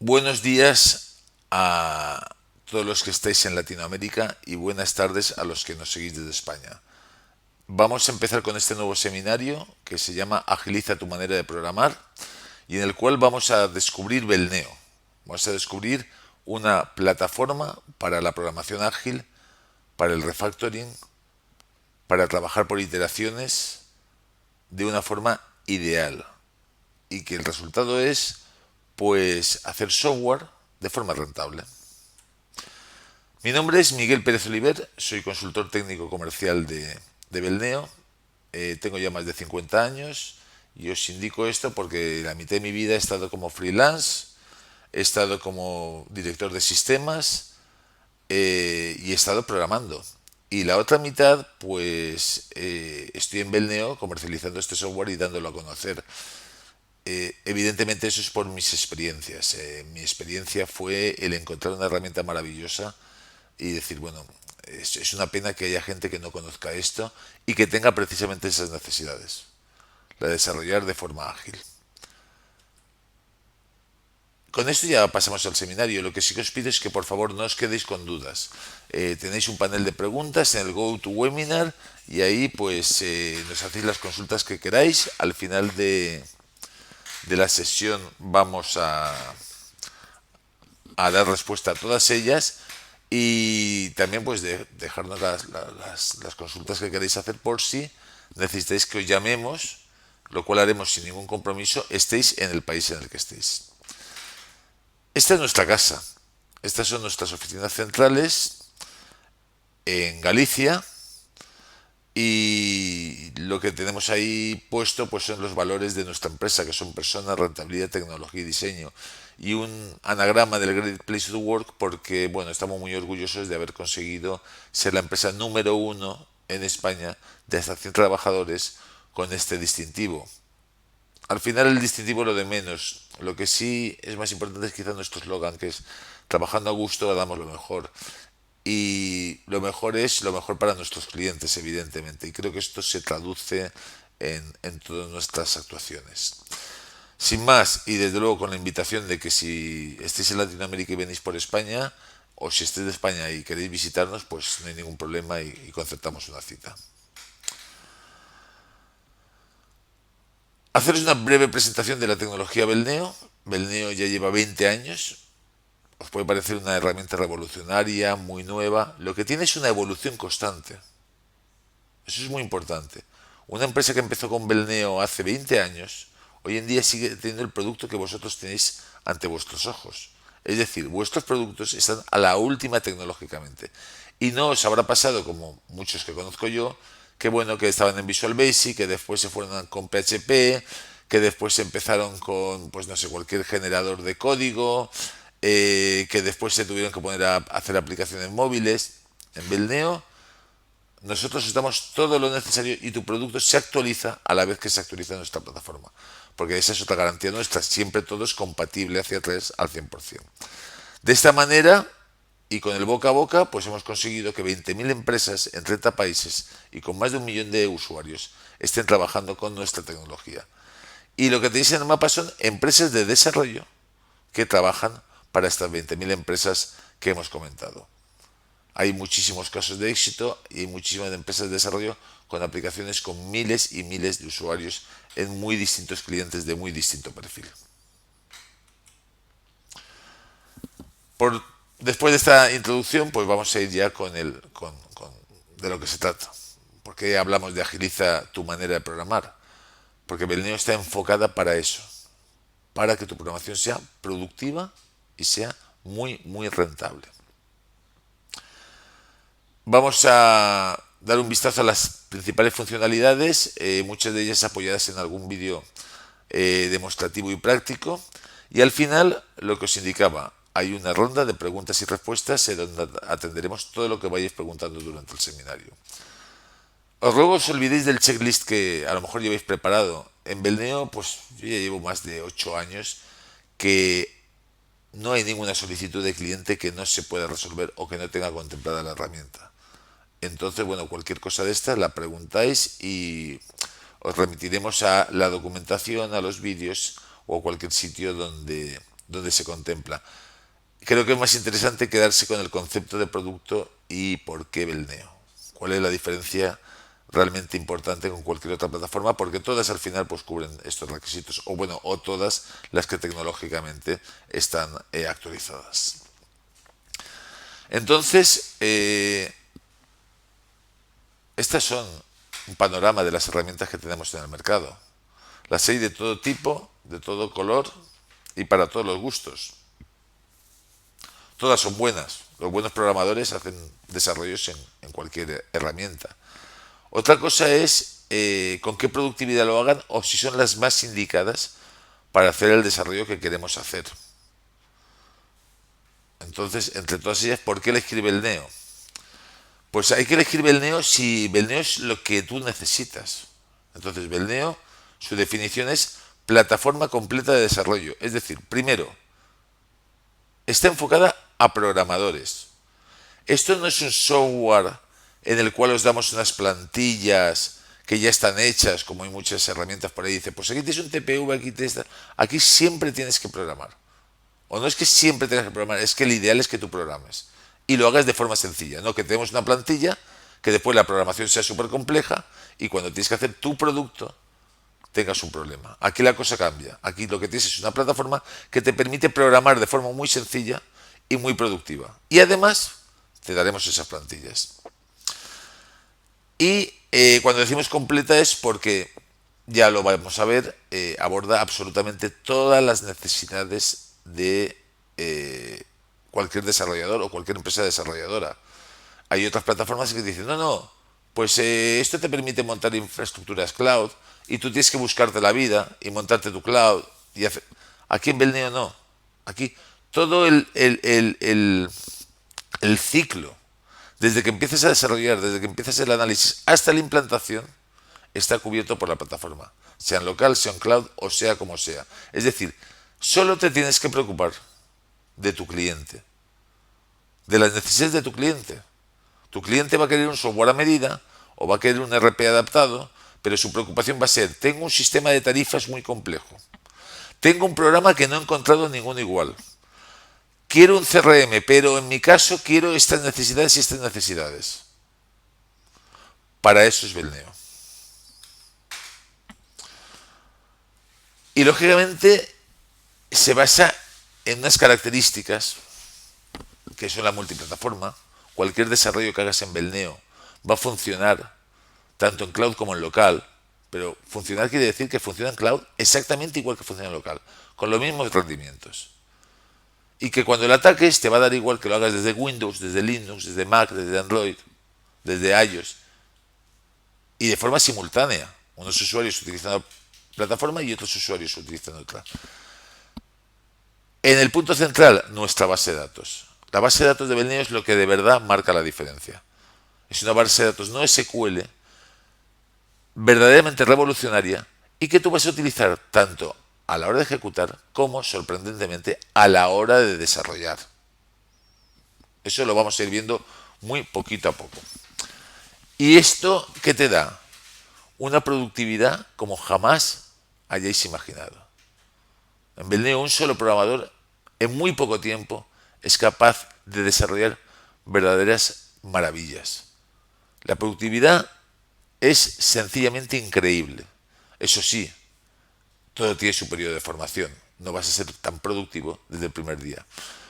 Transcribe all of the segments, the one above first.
Buenos días a todos los que estáis en Latinoamérica y buenas tardes a los que nos seguís desde España. Vamos a empezar con este nuevo seminario que se llama Agiliza tu manera de programar y en el cual vamos a descubrir Belneo. Vamos a descubrir una plataforma para la programación ágil, para el refactoring, para trabajar por iteraciones de una forma ideal y que el resultado es pues hacer software de forma rentable. Mi nombre es Miguel Pérez Oliver, soy consultor técnico comercial de Belneo, tengo ya más de 50 años y os indico esto porque la mitad de mi vida he estado como freelance, he estado como director de sistemas y he estado programando. Y la otra mitad, pues estoy en Belneo comercializando este software y dándolo a conocer. Evidentemente eso es por mis experiencias. Mi experiencia fue el encontrar una herramienta maravillosa y decir, bueno, es una pena que haya gente que no conozca esto y que tenga precisamente esas necesidades, la de desarrollar de forma ágil. Con esto ya pasamos al seminario. Lo que sí que os pido es que por favor no os quedéis con dudas. Tenéis un panel de preguntas en el GoToWebinar y ahí pues nos hacéis las consultas que queráis. Al final de la sesión vamos a dar respuesta a todas ellas y también pues dejarnos las consultas que queréis hacer por si necesitáis que os llamemos, lo cual haremos sin ningún compromiso, estéis en el país en el que estéis. Esta es nuestra casa, estas son nuestras oficinas centrales en Galicia y lo que tenemos ahí puesto pues son los valores de nuestra empresa, que son personas, rentabilidad, tecnología y diseño, y un anagrama del Great Place to Work porque bueno, estamos muy orgullosos de haber conseguido ser la empresa número uno en España de hasta 100 trabajadores con este distintivo. Al final el distintivo es lo de menos, lo que sí es más importante es quizá nuestro eslogan, que es trabajando a gusto damos lo mejor y lo mejor es lo mejor para nuestros clientes, evidentemente. Y creo que esto se traduce en todas nuestras actuaciones. Sin más, y desde luego con la invitación de que si estéis en Latinoamérica y venís por España, o si estáis de España y queréis visitarnos, pues no hay ningún problema y concertamos una cita. Haceros una breve presentación de la tecnología Belneo. Belneo ya lleva 20 años. Os puede parecer una herramienta revolucionaria, muy nueva. Lo que tiene es una evolución constante. Eso es muy importante. Una empresa que empezó con Belneo hace 20 años, hoy en día sigue teniendo el producto que vosotros tenéis ante vuestros ojos. Es decir, vuestros productos están a la última tecnológicamente. Y no os habrá pasado, como muchos que conozco yo, que bueno, que estaban en Visual Basic, que después se fueron con PHP, que después empezaron con, pues no sé, cualquier generador de código, que después se tuvieron que poner a hacer aplicaciones móviles. En Belneo nosotros os damos todo lo necesario y tu producto se actualiza a la vez que se actualiza nuestra plataforma. Porque esa es otra garantía nuestra, siempre todo es compatible hacia atrás al 100%. De esta manera, y con el boca a boca, pues hemos conseguido que 20.000 empresas en 30 países y con más de 1 millón de usuarios estén trabajando con nuestra tecnología. Y lo que te dicen en el mapa son empresas de desarrollo que trabajan para estas 20.000 empresas que hemos comentado. Hay muchísimos casos de éxito y hay muchísimas empresas de desarrollo con aplicaciones con miles y miles de usuarios en muy distintos clientes de muy distinto perfil. Por, después de esta introducción, pues vamos a ir ya de lo que se trata. ¿Por qué hablamos de agiliza tu manera de programar? Porque Belneo está enfocada para eso, para que tu programación sea productiva y sea muy, muy rentable. Vamos a dar un vistazo a las principales funcionalidades, muchas de ellas apoyadas en algún vídeo demostrativo y práctico. Y al final, lo que os indicaba, hay una ronda de preguntas y respuestas donde atenderemos todo lo que vayáis preguntando durante el seminario. Os ruego os olvidéis del checklist que a lo mejor lleváis preparado. En Belneo, pues yo ya llevo más de 8 años que no hay ninguna solicitud de cliente que no se pueda resolver o que no tenga contemplada la herramienta. Entonces, bueno, cualquier cosa de estas la preguntáis y os remitiremos a la documentación, a los vídeos o a cualquier sitio donde donde se contempla. Creo que es más interesante quedarse con el concepto de producto y por qué Belneo. ¿Cuál es la diferencia realmente importante con cualquier otra plataforma? Porque todas al final pues cubren estos requisitos, o bueno, o todas las que tecnológicamente están actualizadas. Entonces, estas son un panorama de las herramientas que tenemos en el mercado. Las hay de todo tipo, de todo color y para todos los gustos. Todas son buenas. Los buenos programadores hacen desarrollos en cualquier herramienta. Otra cosa es con qué productividad lo hagan o si son las más indicadas para hacer el desarrollo que queremos hacer. Entonces, entre todas ellas, ¿por qué elegir Belneo? Pues hay que elegir Belneo si Belneo es lo que tú necesitas. Entonces, Belneo, su definición es plataforma completa de desarrollo. Es decir, primero, está enfocada a programadores. Esto no es un software en el cual os damos unas plantillas que ya están hechas, como hay muchas herramientas por ahí. Dice, pues aquí tienes un TPV, aquí tienes... Aquí siempre tienes que programar. O no es que siempre tengas que programar, es que el ideal es que tú programes. Y lo hagas de forma sencilla, no que tenemos una plantilla, que después la programación sea súper compleja y cuando tienes que hacer tu producto tengas un problema. Aquí la cosa cambia. Aquí lo que tienes es una plataforma que te permite programar de forma muy sencilla y muy productiva. Y además te daremos esas plantillas. Y cuando decimos completa es porque, ya lo vamos a ver, aborda absolutamente todas las necesidades de cualquier desarrollador o cualquier empresa desarrolladora. Hay otras plataformas que dicen, no, no, pues esto te permite montar infraestructuras cloud y tú tienes que buscarte la vida y montarte tu cloud. Y hacer... Aquí en Belneo no. Aquí todo el ciclo, desde que empiezas a desarrollar, desde que empiezas el análisis hasta la implantación, está cubierto por la plataforma, sea en local, sea en cloud o sea como sea. Es decir, solo te tienes que preocupar de tu cliente, de las necesidades de tu cliente. Tu cliente va a querer un software a medida o va a querer un RP adaptado, pero su preocupación va a ser, tengo un sistema de tarifas muy complejo, tengo un programa que no he encontrado ninguno igual, quiero un CRM, pero en mi caso quiero estas necesidades y estas necesidades. Para eso es Belneo. Y lógicamente se basa en unas características que son la multiplataforma. Cualquier desarrollo que hagas en Belneo va a funcionar tanto en cloud como en local, pero funcionar quiere decir que funciona en cloud exactamente igual que funciona en local, con los mismos rendimientos. Y que cuando lo ataques te va a dar igual que lo hagas desde Windows, desde Linux, desde Mac, desde Android, desde iOS, y de forma simultánea. Unos usuarios utilizan una plataforma y otros usuarios utilizan otra. En el punto central, nuestra base de datos. La base de datos de Belneo es lo que de verdad marca la diferencia. Es una base de datos no SQL, verdaderamente revolucionaria y que tú vas a utilizar tanto a la hora de ejecutar como, sorprendentemente, a la hora de desarrollar. Eso lo vamos a ir viendo muy poquito a poco. ¿Y esto qué te da? Una productividad como jamás hayáis imaginado. En Belneo, un solo programador en muy poco tiempo es capaz de desarrollar verdaderas maravillas. La productividad es sencillamente increíble. Eso sí, todo tiene su periodo de formación. No vas a ser tan productivo desde el primer día.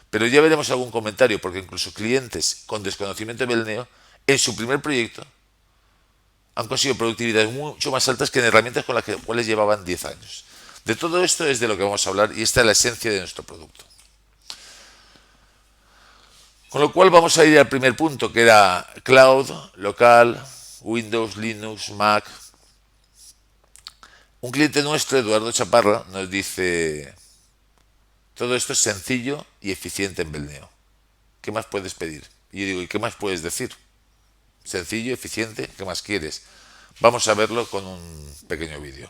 Pero ya veremos algún comentario, porque incluso clientes con desconocimiento de Belneo, en su primer proyecto, han conseguido productividades mucho más altas que en herramientas con las cuales llevaban 10 años. De todo esto es de lo que vamos a hablar y esta es la esencia de nuestro producto. Con lo cual vamos a ir al primer punto, que era cloud, local, Windows, Linux, Mac. Un cliente nuestro, Eduardo Chaparra, nos dice, todo esto es sencillo y eficiente en Belneo. ¿Qué más puedes pedir? Y yo digo, ¿y qué más puedes decir? Sencillo, eficiente, ¿qué más quieres? Vamos a verlo con un pequeño vídeo.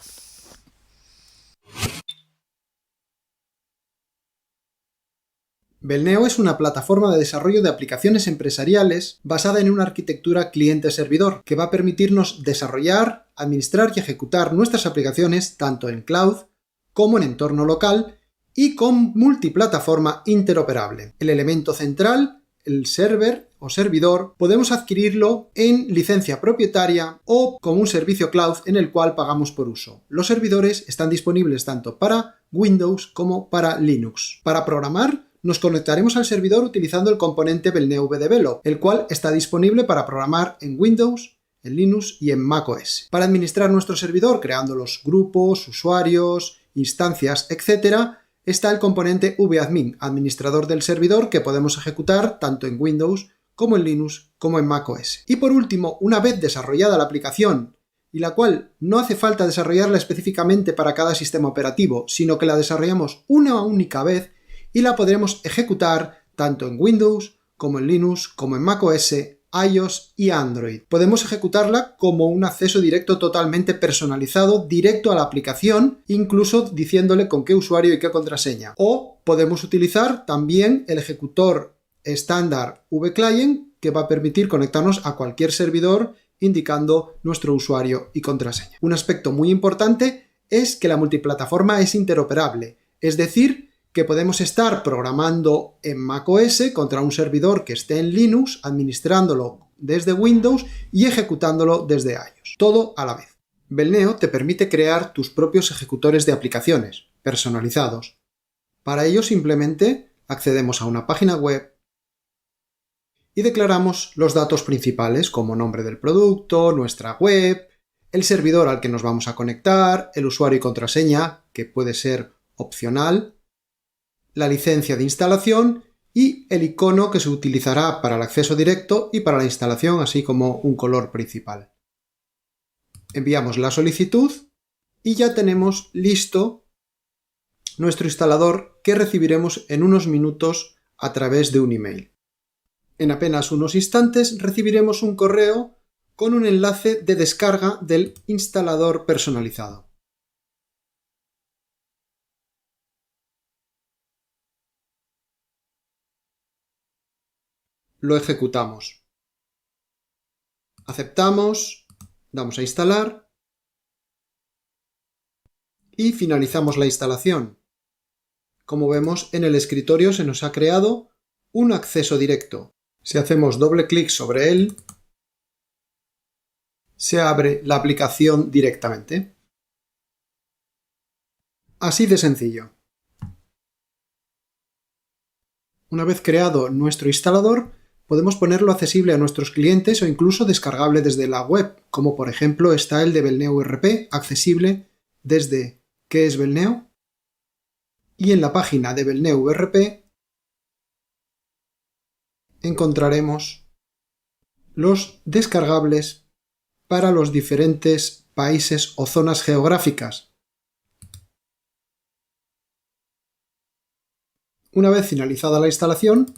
Belneo es una plataforma de desarrollo de aplicaciones empresariales basada en una arquitectura cliente-servidor que va a permitirnos desarrollar, administrar y ejecutar nuestras aplicaciones tanto en cloud como en entorno local y con multiplataforma interoperable. El elemento central, el server o servidor, podemos adquirirlo en licencia propietaria o como un servicio cloud en el cual pagamos por uso. Los servidores están disponibles tanto para Windows como para Linux. Para programar, nos conectaremos al servidor utilizando el componente Belneo VDevelop, el cual está disponible para programar en Windows, en Linux y en macOS. Para administrar nuestro servidor, creando los grupos, usuarios, instancias, etc., está el componente vadmin, administrador del servidor, que podemos ejecutar tanto en Windows como en Linux como en macOS. Y por último, una vez desarrollada la aplicación, y la cual no hace falta desarrollarla específicamente para cada sistema operativo, sino que la desarrollamos una única vez y la podremos ejecutar tanto en Windows como en Linux como en macOS, iOS y Android. Podemos ejecutarla como un acceso directo totalmente personalizado, directo a la aplicación, incluso diciéndole con qué usuario y qué contraseña. O podemos utilizar también el ejecutor estándar vClient, que va a permitir conectarnos a cualquier servidor indicando nuestro usuario y contraseña. Un aspecto muy importante es que la multiplataforma es interoperable, es decir, que podemos estar programando en macOS contra un servidor que esté en Linux, administrándolo desde Windows y ejecutándolo desde iOS. Todo a la vez. Belneo te permite crear tus propios ejecutores de aplicaciones, personalizados. Para ello simplemente accedemos a una página web y declaramos los datos principales como nombre del producto, nuestra web, el servidor al que nos vamos a conectar, el usuario y contraseña, que puede ser opcional, la licencia de instalación y el icono que se utilizará para el acceso directo y para la instalación, así como un color principal. Enviamos la solicitud y ya tenemos listo nuestro instalador, que recibiremos en unos minutos a través de un email. En apenas unos instantes recibiremos un correo con un enlace de descarga del instalador personalizado. Lo ejecutamos. Aceptamos, damos a instalar y finalizamos la instalación. Como vemos, en el escritorio se nos ha creado un acceso directo. Si hacemos doble clic sobre él, se abre la aplicación directamente. Así de sencillo. Una vez creado nuestro instalador, podemos ponerlo accesible a nuestros clientes o incluso descargable desde la web, como por ejemplo está el de Belneo ERP, accesible desde ¿Qué es Belneo? Y en la página de Belneo ERP encontraremos los descargables para los diferentes países o zonas geográficas. Una vez finalizada la instalación,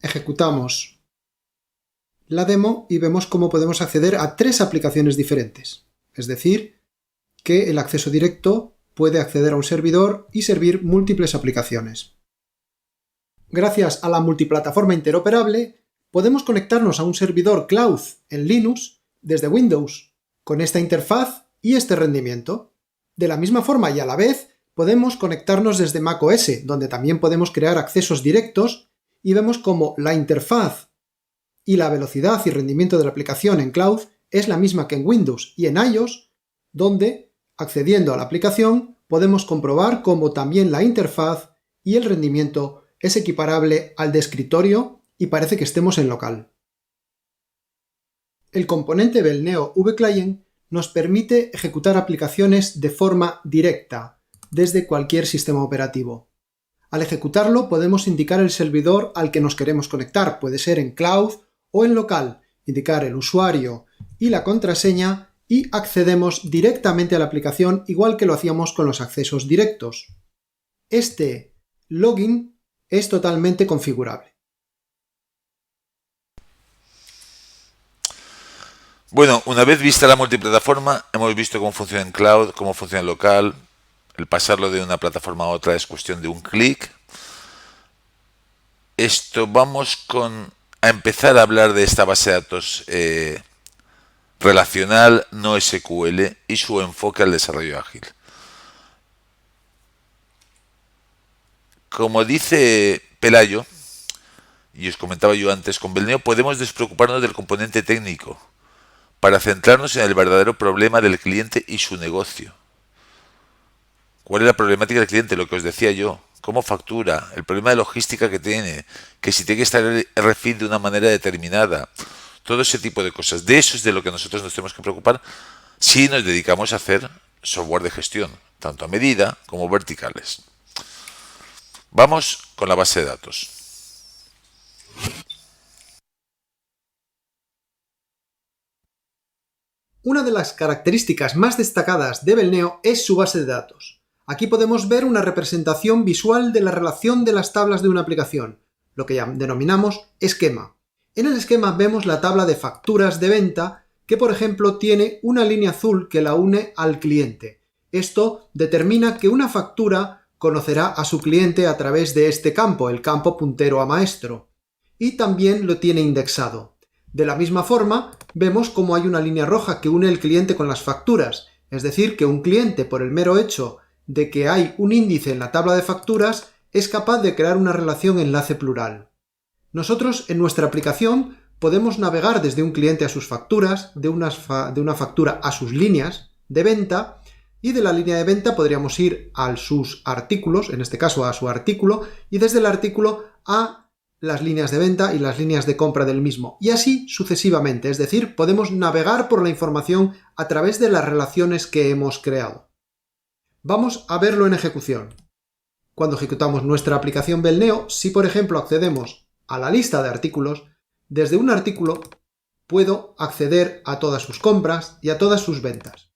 ejecutamos la demo y vemos cómo podemos acceder a 3 aplicaciones diferentes. Es decir, que el acceso directo puede acceder a un servidor y servir múltiples aplicaciones. Gracias a la multiplataforma interoperable, podemos conectarnos a un servidor cloud en Linux desde Windows, con esta interfaz y este rendimiento. De la misma forma y a la vez, podemos conectarnos desde macOS, donde también podemos crear accesos directos, y vemos cómo la interfaz y la velocidad y rendimiento de la aplicación en cloud es la misma que en Windows y en iOS, donde, accediendo a la aplicación, podemos comprobar cómo también la interfaz y el rendimiento es equiparable al de escritorio y parece que estemos en local. El componente Belneo vClient nos permite ejecutar aplicaciones de forma directa, desde cualquier sistema operativo. Al ejecutarlo podemos indicar el servidor al que nos queremos conectar, puede ser en cloud o en local, indicar el usuario y la contraseña y accedemos directamente a la aplicación igual que lo hacíamos con los accesos directos. Este login es totalmente configurable. Bueno, una vez vista la multiplataforma, hemos visto cómo funciona en cloud, cómo funciona en local. El pasarlo de una plataforma a otra es cuestión de un clic. Vamos a empezar a hablar de esta base de datos relacional no SQL y su enfoque al desarrollo ágil. Como dice Pelayo, y os comentaba yo antes, con Belneo podemos despreocuparnos del componente técnico para centrarnos en el verdadero problema del cliente y su negocio. ¿Cuál es la problemática del cliente? Lo que os decía yo. ¿Cómo factura? El problema de logística que tiene. Que si tiene que estar el refit de una manera determinada. Todo ese tipo de cosas. De eso es de lo que nosotros nos tenemos que preocupar si nos dedicamos a hacer software de gestión, tanto a medida como verticales. Vamos con la base de datos. Una de las características más destacadas de Belneo es su base de datos. Aquí podemos ver una representación visual de la relación de las tablas de una aplicación, lo que denominamos esquema. En el esquema vemos la tabla de facturas de venta que, por ejemplo, tiene una línea azul que la une al cliente. Esto determina que una factura conocerá a su cliente a través de este campo, el campo puntero a maestro, y también lo tiene indexado. De la misma forma, vemos cómo hay una línea roja que une el cliente con las facturas, es decir, que un cliente, por el mero hecho de que hay un índice en la tabla de facturas, es capaz de crear una relación enlace plural. Nosotros, en nuestra aplicación, podemos navegar desde un cliente a sus facturas, de una factura a sus líneas de venta, y de la línea de venta podríamos ir a sus artículos, en este caso a su artículo, y desde el artículo a las líneas de venta y las líneas de compra del mismo, y así sucesivamente, es decir, podemos navegar por la información a través de las relaciones que hemos creado. Vamos a verlo en ejecución. Cuando ejecutamos nuestra aplicación Belneo, si por ejemplo accedemos a la lista de artículos, desde un artículo puedo acceder a todas sus compras y a todas sus ventas.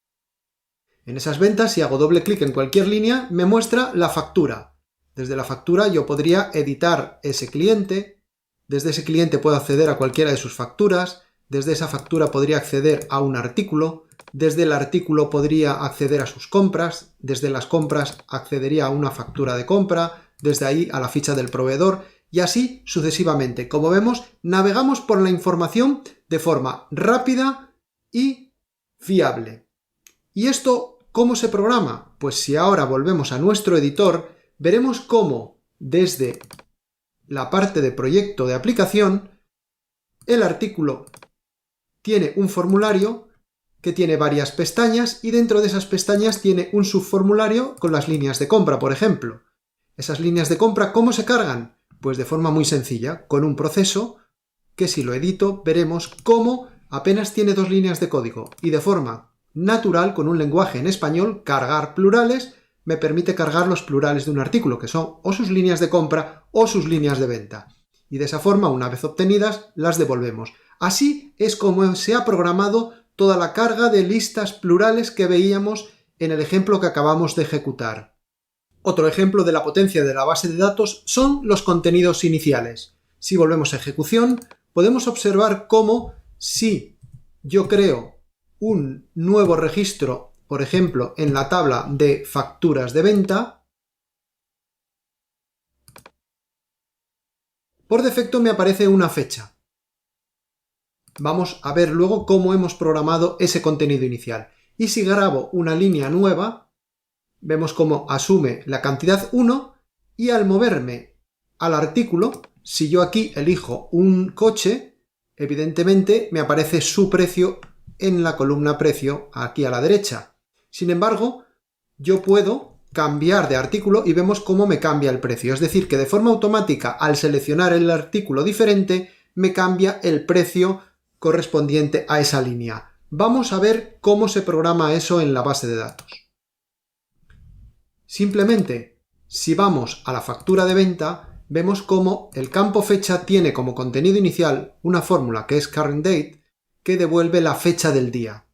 En esas ventas, si hago doble clic en cualquier línea, me muestra la factura. Desde la factura yo podría editar ese cliente, desde ese cliente puedo acceder a cualquiera de sus facturas, desde esa factura podría acceder a un artículo, desde el artículo podría acceder a sus compras, desde las compras accedería a una factura de compra, desde ahí a la ficha del proveedor y así sucesivamente. Como vemos, navegamos por la información de forma rápida y fiable. ¿Y esto cómo se programa? Pues si ahora volvemos a nuestro editor, veremos cómo desde la parte de proyecto de aplicación, el artículo tiene un formulario que tiene varias pestañas y dentro de esas pestañas tiene un subformulario con las líneas de compra, por ejemplo. Esas líneas de compra, ¿cómo se cargan? Pues de forma muy sencilla, con un proceso que si lo edito veremos cómo apenas tiene 2 líneas de código y de forma natural, con un lenguaje en español, cargar plurales, me permite cargar los plurales de un artículo, que son o sus líneas de compra o sus líneas de venta. Y de esa forma, una vez obtenidas, las devolvemos. Así es como se ha programado toda la carga de listas plurales que veíamos en el ejemplo que acabamos de ejecutar. Otro ejemplo de la potencia de la base de datos son los contenidos iniciales. Si volvemos a ejecución, podemos observar cómo si yo creo un nuevo registro, por ejemplo, en la tabla de facturas de venta, por defecto me aparece una fecha. Vamos a ver luego cómo hemos programado ese contenido inicial. Y si grabo una línea nueva, vemos cómo asume la cantidad 1 y al moverme al artículo, si yo aquí elijo un coche, evidentemente me aparece su precio en la columna precio aquí a la derecha. Sin embargo, yo puedo cambiar de artículo y vemos cómo me cambia el precio. Es decir, que de forma automática, al seleccionar el artículo diferente, me cambia el precio correspondiente a esa línea. Vamos a ver cómo se programa eso en la base de datos. Simplemente, si vamos a la factura de venta, vemos cómo el campo fecha tiene como contenido inicial una fórmula que es current date, que devuelve la fecha del día.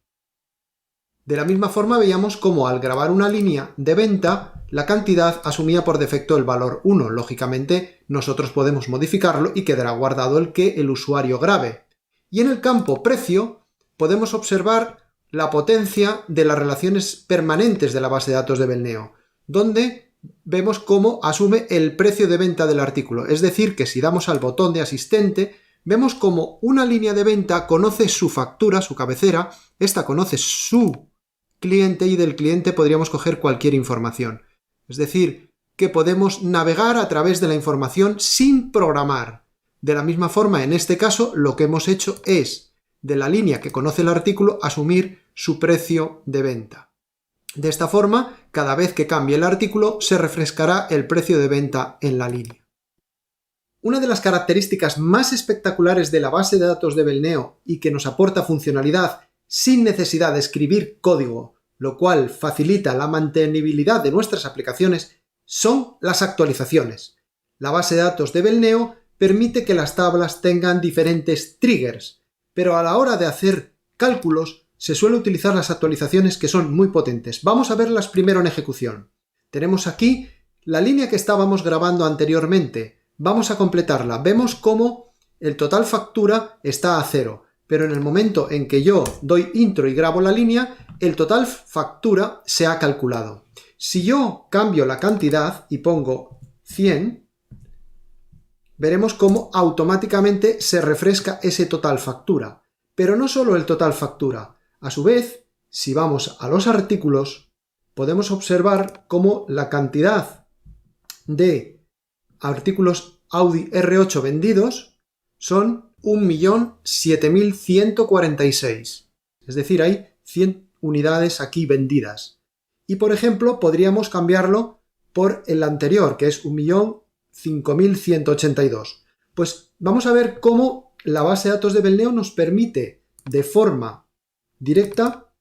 De la misma forma veíamos cómo al grabar una línea de venta, la cantidad asumía por defecto el valor 1. Lógicamente, nosotros podemos modificarlo y quedará guardado el que el usuario grabe. Y en el campo precio podemos observar la potencia de las relaciones permanentes de la base de datos de Belneo, donde vemos cómo asume el precio de venta del artículo. Es decir, que si damos al botón de asistente, vemos cómo una línea de venta conoce su factura, su cabecera, esta conoce su cliente y del cliente podríamos coger cualquier información. Es decir, que podemos navegar a través de la información sin programar. De la misma forma, en este caso, lo que hemos hecho es, de la línea que conoce el artículo, asumir su precio de venta. De esta forma, cada vez que cambie el artículo, se refrescará el precio de venta en la línea. Una de las características más espectaculares de la base de datos de Belneo y que nos aporta funcionalidad sin necesidad de escribir código, lo cual facilita la mantenibilidad de nuestras aplicaciones, son las actualizaciones. La base de datos de Belneo permite que las tablas tengan diferentes triggers, pero a la hora de hacer cálculos se suele utilizar las actualizaciones que son muy potentes. Vamos a verlas primero en ejecución. Tenemos aquí la línea que estábamos grabando anteriormente. Vamos a completarla. Vemos cómo el total factura está a 0, pero en el momento en que yo doy intro y grabo la línea, el total factura se ha calculado. Si yo cambio la cantidad y pongo 100, veremos cómo automáticamente se refresca ese total factura. Pero no solo el total factura. A su vez, si vamos a los artículos, podemos observar cómo la cantidad de artículos Audi R8 vendidos son 1.007.146. Es decir, hay 100 unidades aquí vendidas. Y por ejemplo, podríamos cambiarlo por el anterior, que es 1.005.182. Pues vamos a ver cómo la base de datos de Belneo nos permite de forma directa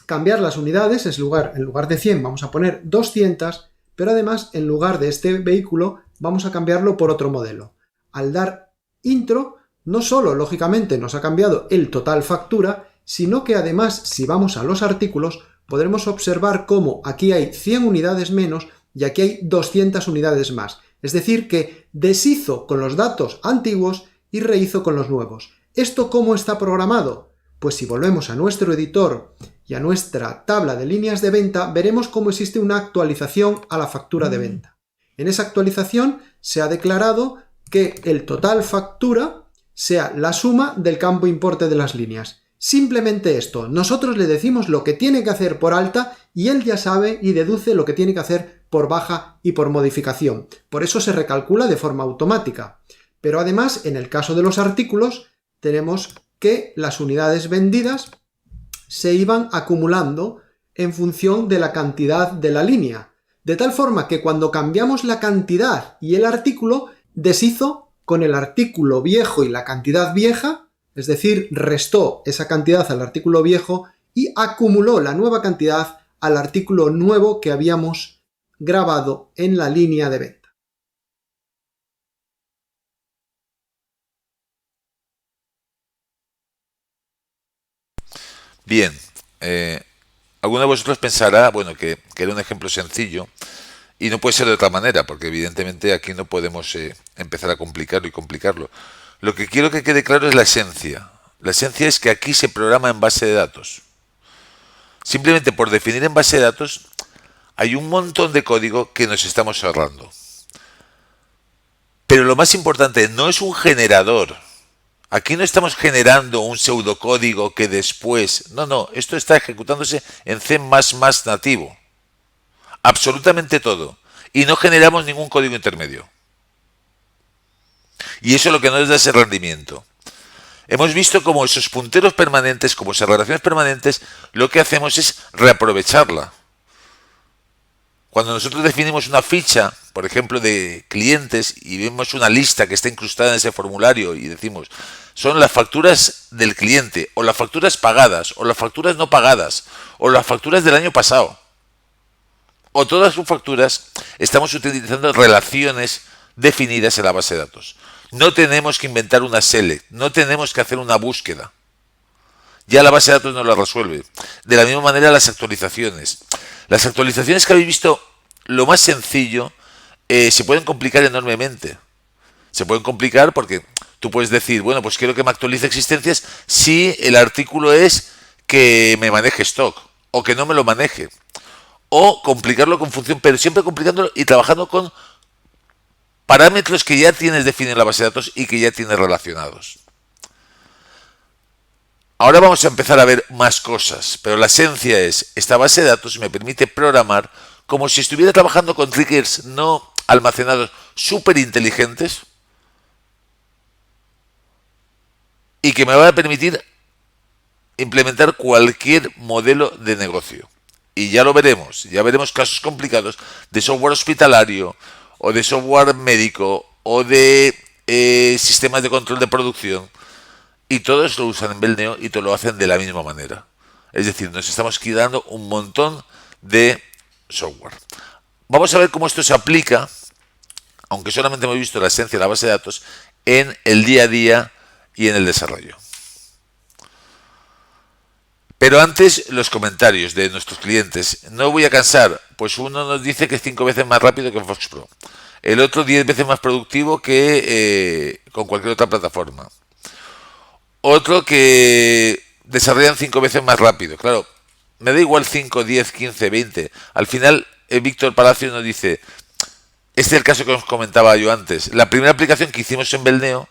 cambiar las unidades. En lugar de 100 vamos a poner 200, pero además en lugar de este vehículo vamos a cambiarlo por otro modelo. Al dar intro, no solo lógicamente nos ha cambiado el total factura, sino que además, si vamos a los artículos, podremos observar cómo aquí hay 100 unidades menos y aquí hay 200 unidades más. Es decir, que deshizo con los datos antiguos y rehizo con los nuevos. ¿Esto cómo está programado? Pues si volvemos a nuestro editor y a nuestra tabla de líneas de venta, veremos cómo existe una actualización a la factura de venta. En esa actualización se ha declarado que el total factura sea la suma del campo importe de las líneas. Simplemente esto, nosotros le decimos lo que tiene que hacer por alta y él ya sabe y deduce lo que tiene que hacer por baja y por modificación. Por eso se recalcula de forma automática. Pero además, en el caso de los artículos, tenemos que las unidades vendidas se iban acumulando en función de la cantidad de la línea. De tal forma que cuando cambiamos la cantidad y el artículo, deshizo con el artículo viejo y la cantidad vieja, es decir, restó esa cantidad al artículo viejo y acumuló la nueva cantidad al artículo nuevo que habíamos grabado en la línea de venta. Bien, alguno de vosotros pensará, bueno, que era un ejemplo sencillo y no puede ser de otra manera, porque evidentemente aquí no podemos empezar a complicarlo y complicarlo. Lo que quiero que quede claro es la esencia. La esencia es que aquí se programa en base de datos. Simplemente por definir en base de datos hay un montón de código que nos estamos ahorrando. Pero lo más importante, no es un generador. Aquí no estamos generando un pseudocódigo que después... No, esto está ejecutándose en C++ nativo. Absolutamente todo. Y no generamos ningún código intermedio. Y eso es lo que nos da ese rendimiento. Hemos visto como esos punteros permanentes, como esas relaciones permanentes, lo que hacemos es reaprovecharla. Cuando nosotros definimos una ficha, por ejemplo, de clientes y vemos una lista que está incrustada en ese formulario y decimos, son las facturas del cliente, o las facturas pagadas, o las facturas no pagadas, o las facturas del año pasado, o todas sus facturas, estamos utilizando relaciones definidas en la base de datos. No tenemos que inventar una select, no tenemos que hacer una búsqueda. Ya la base de datos nos la resuelve. De la misma manera las actualizaciones. Las actualizaciones que habéis visto, lo más sencillo, se pueden complicar enormemente. Se pueden complicar porque tú puedes decir, bueno, pues quiero que me actualice existencias si el artículo es que me maneje stock o que no me lo maneje. O complicarlo con función, pero siempre complicándolo y trabajando con parámetros que ya tienes definidos en la base de datos y que ya tienes relacionados. Ahora vamos a empezar a ver más cosas, pero la esencia es, esta base de datos me permite programar como si estuviera trabajando con triggers no almacenados súper inteligentes y que me va a permitir implementar cualquier modelo de negocio. Y ya lo veremos, ya veremos casos complicados de software hospitalario o de software médico o de sistemas de control de producción, y todos lo usan en Belneo y todos lo hacen de la misma manera. Es decir, nos estamos quitando un montón de software. Vamos a ver cómo esto se aplica, aunque solamente hemos visto la esencia de la base de datos, en el día a día y en el desarrollo. Pero antes, los comentarios de nuestros clientes. No voy a cansar, pues uno nos dice que es 5 veces más rápido que Fox Pro. El otro 10 veces más productivo que con cualquier otra plataforma. Otro que desarrollan 5 veces más rápido. Claro, me da igual 5, 10, 15, 20. Al final, Víctor Palacio nos dice, este es el caso que os comentaba yo antes. La primera aplicación que hicimos en Belneo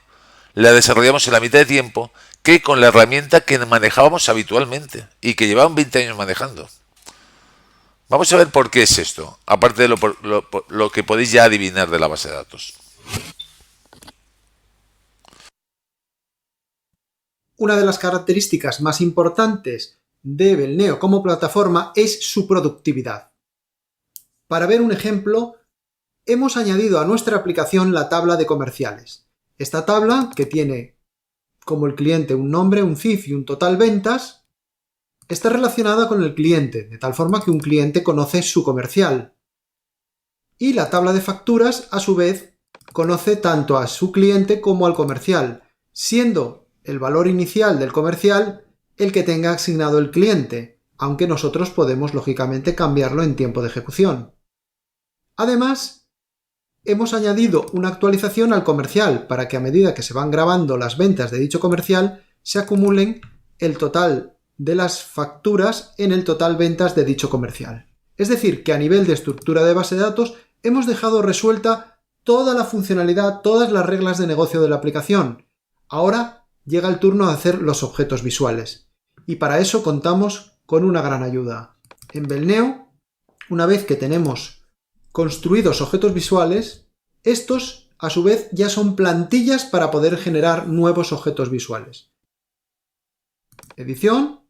la desarrollamos en la mitad de tiempo que con la herramienta que manejábamos habitualmente y que llevaban 20 años manejando. Vamos a ver por qué es esto, aparte de lo que podéis ya adivinar de la base de datos. Una de las características más importantes de Belneo como plataforma es su productividad. Para ver un ejemplo, hemos añadido a nuestra aplicación la tabla de comerciales. Esta tabla, que tiene como el cliente un nombre, un CIF y un total ventas, está relacionada con el cliente, de tal forma que un cliente conoce su comercial. Y la tabla de facturas, a su vez, conoce tanto a su cliente como al comercial, siendo el valor inicial del comercial el que tenga asignado el cliente, aunque nosotros podemos lógicamente cambiarlo en tiempo de ejecución. Además, hemos añadido una actualización al comercial para que a medida que se van grabando las ventas de dicho comercial se acumulen el total de las facturas en el total ventas de dicho comercial. Es decir, que a nivel de estructura de base de datos hemos dejado resuelta toda la funcionalidad, todas las reglas de negocio de la aplicación. Ahora llega el turno de hacer los objetos visuales. Y para eso contamos con una gran ayuda. En Belneo, una vez que tenemos construidos objetos visuales, estos a su vez ya son plantillas para poder generar nuevos objetos visuales. Edición,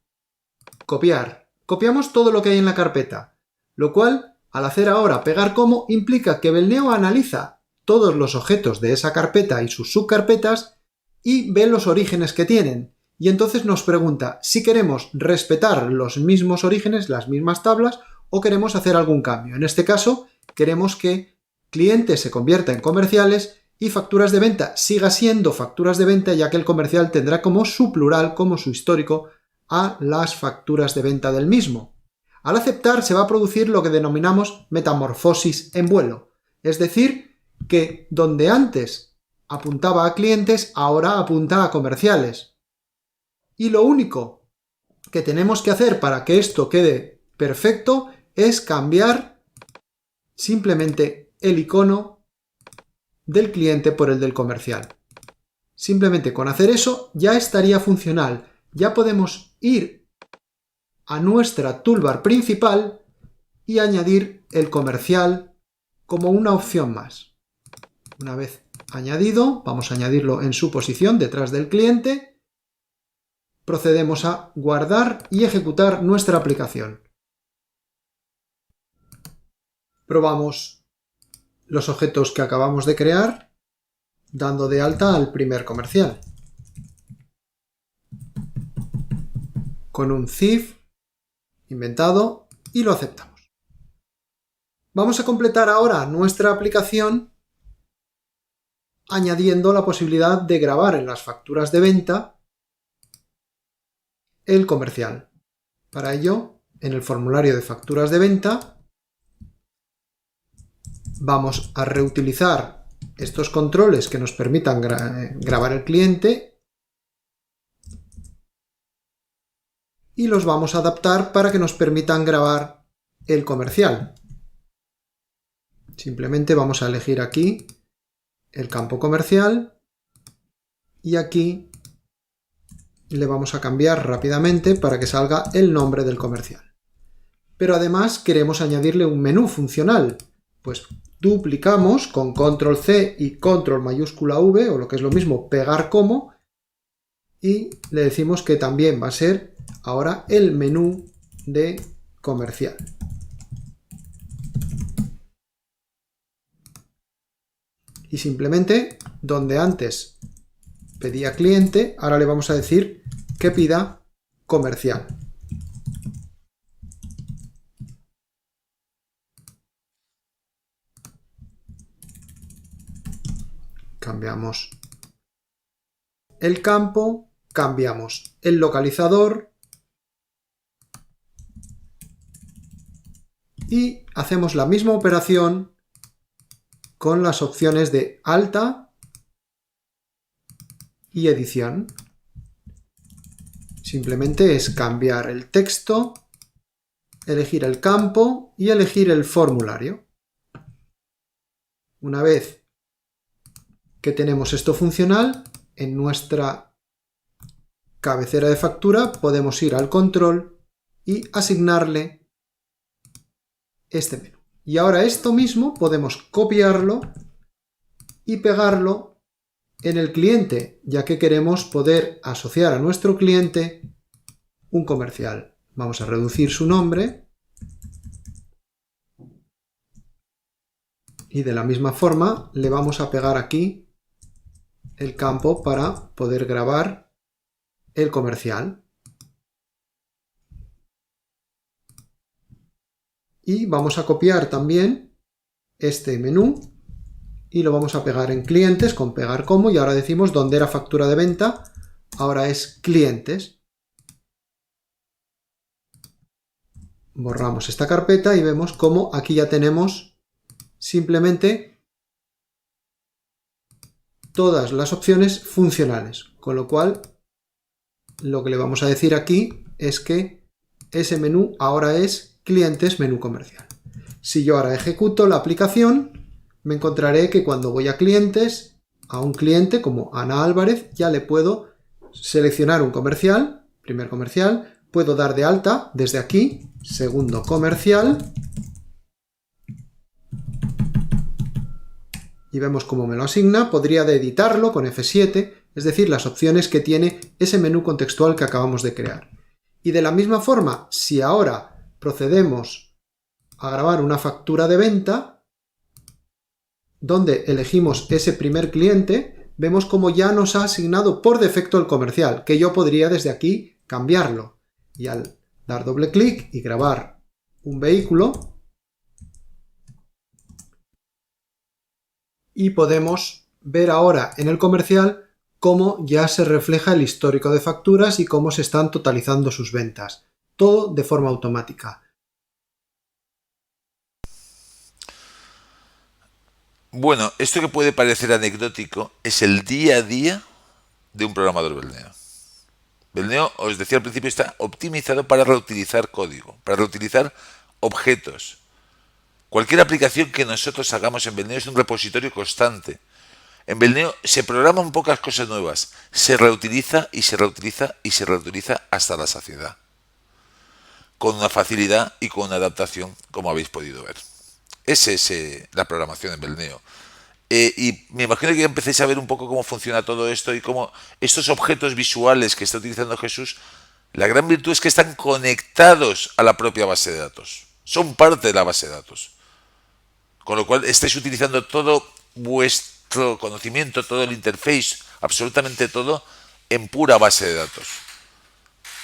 copiar. Copiamos todo lo que hay en la carpeta, lo cual, al hacer ahora pegar como, implica que Belneo analiza todos los objetos de esa carpeta y sus subcarpetas y ve los orígenes que tienen. Y entonces nos pregunta si queremos respetar los mismos orígenes, las mismas tablas, o queremos hacer algún cambio. En este caso, queremos que clientes se convierta en comerciales y facturas de venta siga siendo facturas de venta, ya que el comercial tendrá como su plural, como su histórico, a las facturas de venta del mismo. Al aceptar se va a producir lo que denominamos metamorfosis en vuelo, es decir, que donde antes apuntaba a clientes, ahora apunta a comerciales. Y lo único que tenemos que hacer para que esto quede perfecto es cambiar simplemente el icono del cliente por el del comercial. Simplemente con hacer eso ya estaría funcional. Ya podemos ir a nuestra toolbar principal y añadir el comercial como una opción más. Una vez añadido, vamos a añadirlo en su posición detrás del cliente. Procedemos a guardar y ejecutar nuestra aplicación. Probamos los objetos que acabamos de crear, dando de alta al primer comercial. Con un CIF inventado y lo aceptamos. Vamos a completar ahora nuestra aplicación añadiendo la posibilidad de grabar en las facturas de venta el comercial. Para ello, en el formulario de facturas de venta, vamos a reutilizar estos controles que nos permitan grabar el cliente y los vamos a adaptar para que nos permitan grabar el comercial. Simplemente vamos a elegir aquí el campo comercial y aquí le vamos a cambiar rápidamente para que salga el nombre del comercial. pero además queremos añadirle un menú funcional. Pues duplicamos con control C y control mayúscula V, o lo que es lo mismo, pegar como, y le decimos que también va a ser ahora el menú de comercial. Y simplemente, donde antes pedía cliente, ahora le vamos a decir que pida comercial. Cambiamos el campo, cambiamos el localizador y hacemos la misma operación con las opciones de alta y edición. Simplemente es cambiar el texto, elegir el campo y elegir el formulario. Una vez que tenemos esto funcional, en nuestra cabecera de factura podemos ir al control y asignarle este menú. Y ahora esto mismo podemos copiarlo y pegarlo en el cliente, ya que queremos poder asociar a nuestro cliente un comercial. Vamos a reducir su nombre y de la misma forma le vamos a pegar aquí el campo para poder grabar el comercial. Y vamos a copiar también este menú y lo vamos a pegar en clientes con pegar como, y ahora decimos donde era factura de venta, ahora es clientes. Borramos esta carpeta y vemos cómo aquí ya tenemos simplemente todas las opciones funcionales, con lo cual lo que le vamos a decir aquí es que ese menú ahora es clientes menú comercial. Si yo ahora ejecuto la aplicación, me encontraré que cuando voy a clientes, a un cliente como Ana Álvarez, ya le puedo seleccionar un comercial, primer comercial, puedo dar de alta desde aquí, segundo comercial, y vemos cómo me lo asigna. Podría de editarlo con F7, es decir, las opciones que tiene ese menú contextual que acabamos de crear. Y de la misma forma, si ahora procedemos a grabar una factura de venta, donde elegimos ese primer cliente, vemos cómo ya nos ha asignado por defecto el comercial, que yo podría desde aquí cambiarlo. Y al dar doble clic y grabar un vehículo, y podemos ver ahora en el comercial cómo ya se refleja el histórico de facturas y cómo se están totalizando sus ventas. Todo de forma automática. Bueno, esto que puede parecer anecdótico es el día a día de un programador Belneo. Belneo, os decía al principio, está optimizado para reutilizar código, para reutilizar objetos. Cualquier aplicación que nosotros hagamos en Belneo es un repositorio constante. En Belneo se programan pocas cosas nuevas, se reutiliza y se reutiliza y se reutiliza hasta la saciedad, con una facilidad y con una adaptación, como habéis podido ver. Esa es la programación en Belneo. Y me imagino que ya empecéis a ver un poco cómo funciona todo esto y cómo estos objetos visuales que está utilizando Jesús, la gran virtud es que están conectados a la propia base de datos. Son parte de la base de datos. Con lo cual estáis utilizando todo vuestro conocimiento, todo el interface, absolutamente todo, en pura base de datos.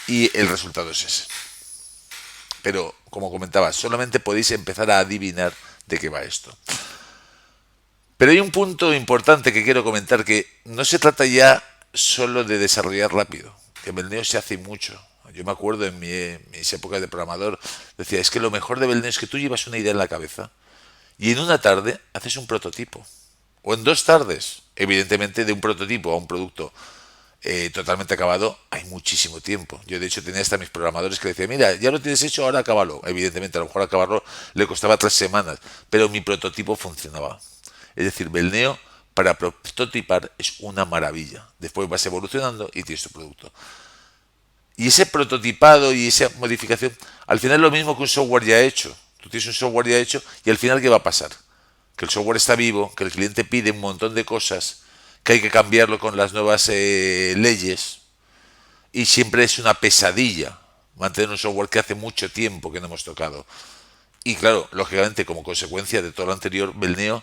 Y el resultado es ese. Pero, como comentaba, solamente podéis empezar a adivinar de qué va esto. Pero hay un punto importante que quiero comentar, que no se trata ya solo de desarrollar rápido, que en Belneo se hace mucho. Yo me acuerdo en mis épocas de programador, decía, es que lo mejor de Belneo es que tú llevas una idea en la cabeza y en una tarde haces un prototipo. O en 2 tardes, evidentemente de un prototipo a un producto totalmente acabado hay muchísimo tiempo. Yo de hecho tenía hasta mis programadores que decían, mira, ya lo tienes hecho, ahora acábalo. Evidentemente a lo mejor acabarlo le costaba 3 semanas, pero mi prototipo funcionaba. Es decir, Belneo para prototipar es una maravilla. Después vas evolucionando y tienes tu producto. Y ese prototipado y esa modificación, al final es lo mismo que un software ya hecho. Tú tienes un software ya hecho y al final ¿qué va a pasar? Que el software está vivo, que el cliente pide un montón de cosas, que hay que cambiarlo con las nuevas leyes y siempre es una pesadilla mantener un software que hace mucho tiempo que no hemos tocado. Y claro, lógicamente como consecuencia de todo lo anterior, Belneo,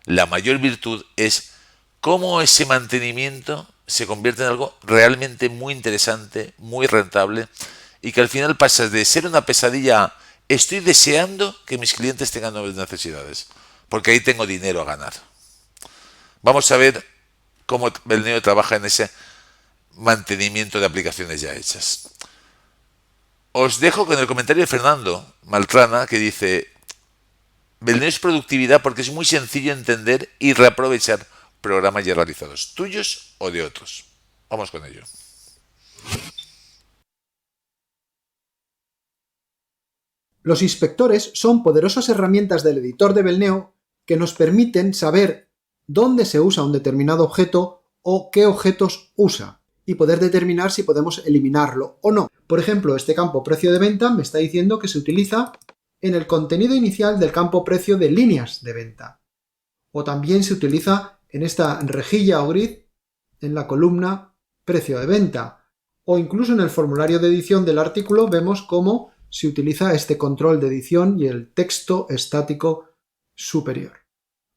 la mayor virtud es cómo ese mantenimiento se convierte en algo realmente muy interesante, muy rentable y que al final pasas de ser una pesadilla a estoy deseando que mis clientes tengan nuevas necesidades, porque ahí tengo dinero a ganar. Vamos a ver cómo Belneo trabaja en ese mantenimiento de aplicaciones ya hechas. Os dejo con el comentario de Fernando Maltrana que dice: Belneo es productividad porque es muy sencillo entender y reaprovechar programas ya realizados, tuyos o de otros. Vamos con ello. Los inspectores son poderosas herramientas del editor de Belneo que nos permiten saber dónde se usa un determinado objeto o qué objetos usa y poder determinar si podemos eliminarlo o no. Por ejemplo, este campo precio de venta me está diciendo que se utiliza en el contenido inicial del campo precio de líneas de venta. O también se utiliza en esta rejilla o grid en la columna precio de venta. O incluso en el formulario de edición del artículo vemos cómo se utiliza este control de edición y el texto estático superior.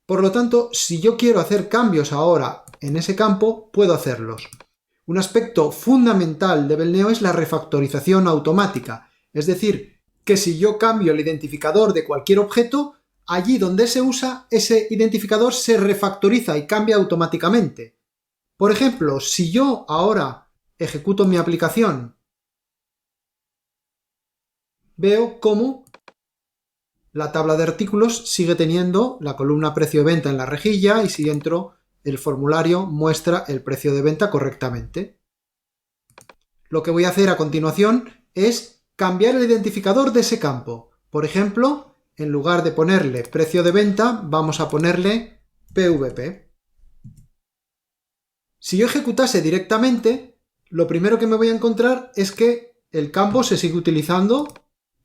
Por lo tanto, si yo quiero hacer cambios ahora en ese campo, puedo hacerlos. Un aspecto fundamental de Belneo es la refactorización automática, es decir, que si yo cambio el identificador de cualquier objeto, allí donde se usa, ese identificador se refactoriza y cambia automáticamente. Por ejemplo, si yo ahora ejecuto mi aplicación, veo cómo la tabla de artículos sigue teniendo la columna precio de venta en la rejilla y si entro el formulario muestra el precio de venta correctamente. Lo que voy a hacer a continuación es cambiar el identificador de ese campo. Por ejemplo, en lugar de ponerle precio de venta, vamos a ponerle PVP. Si yo ejecutase directamente, lo primero que me voy a encontrar es que el campo se sigue utilizando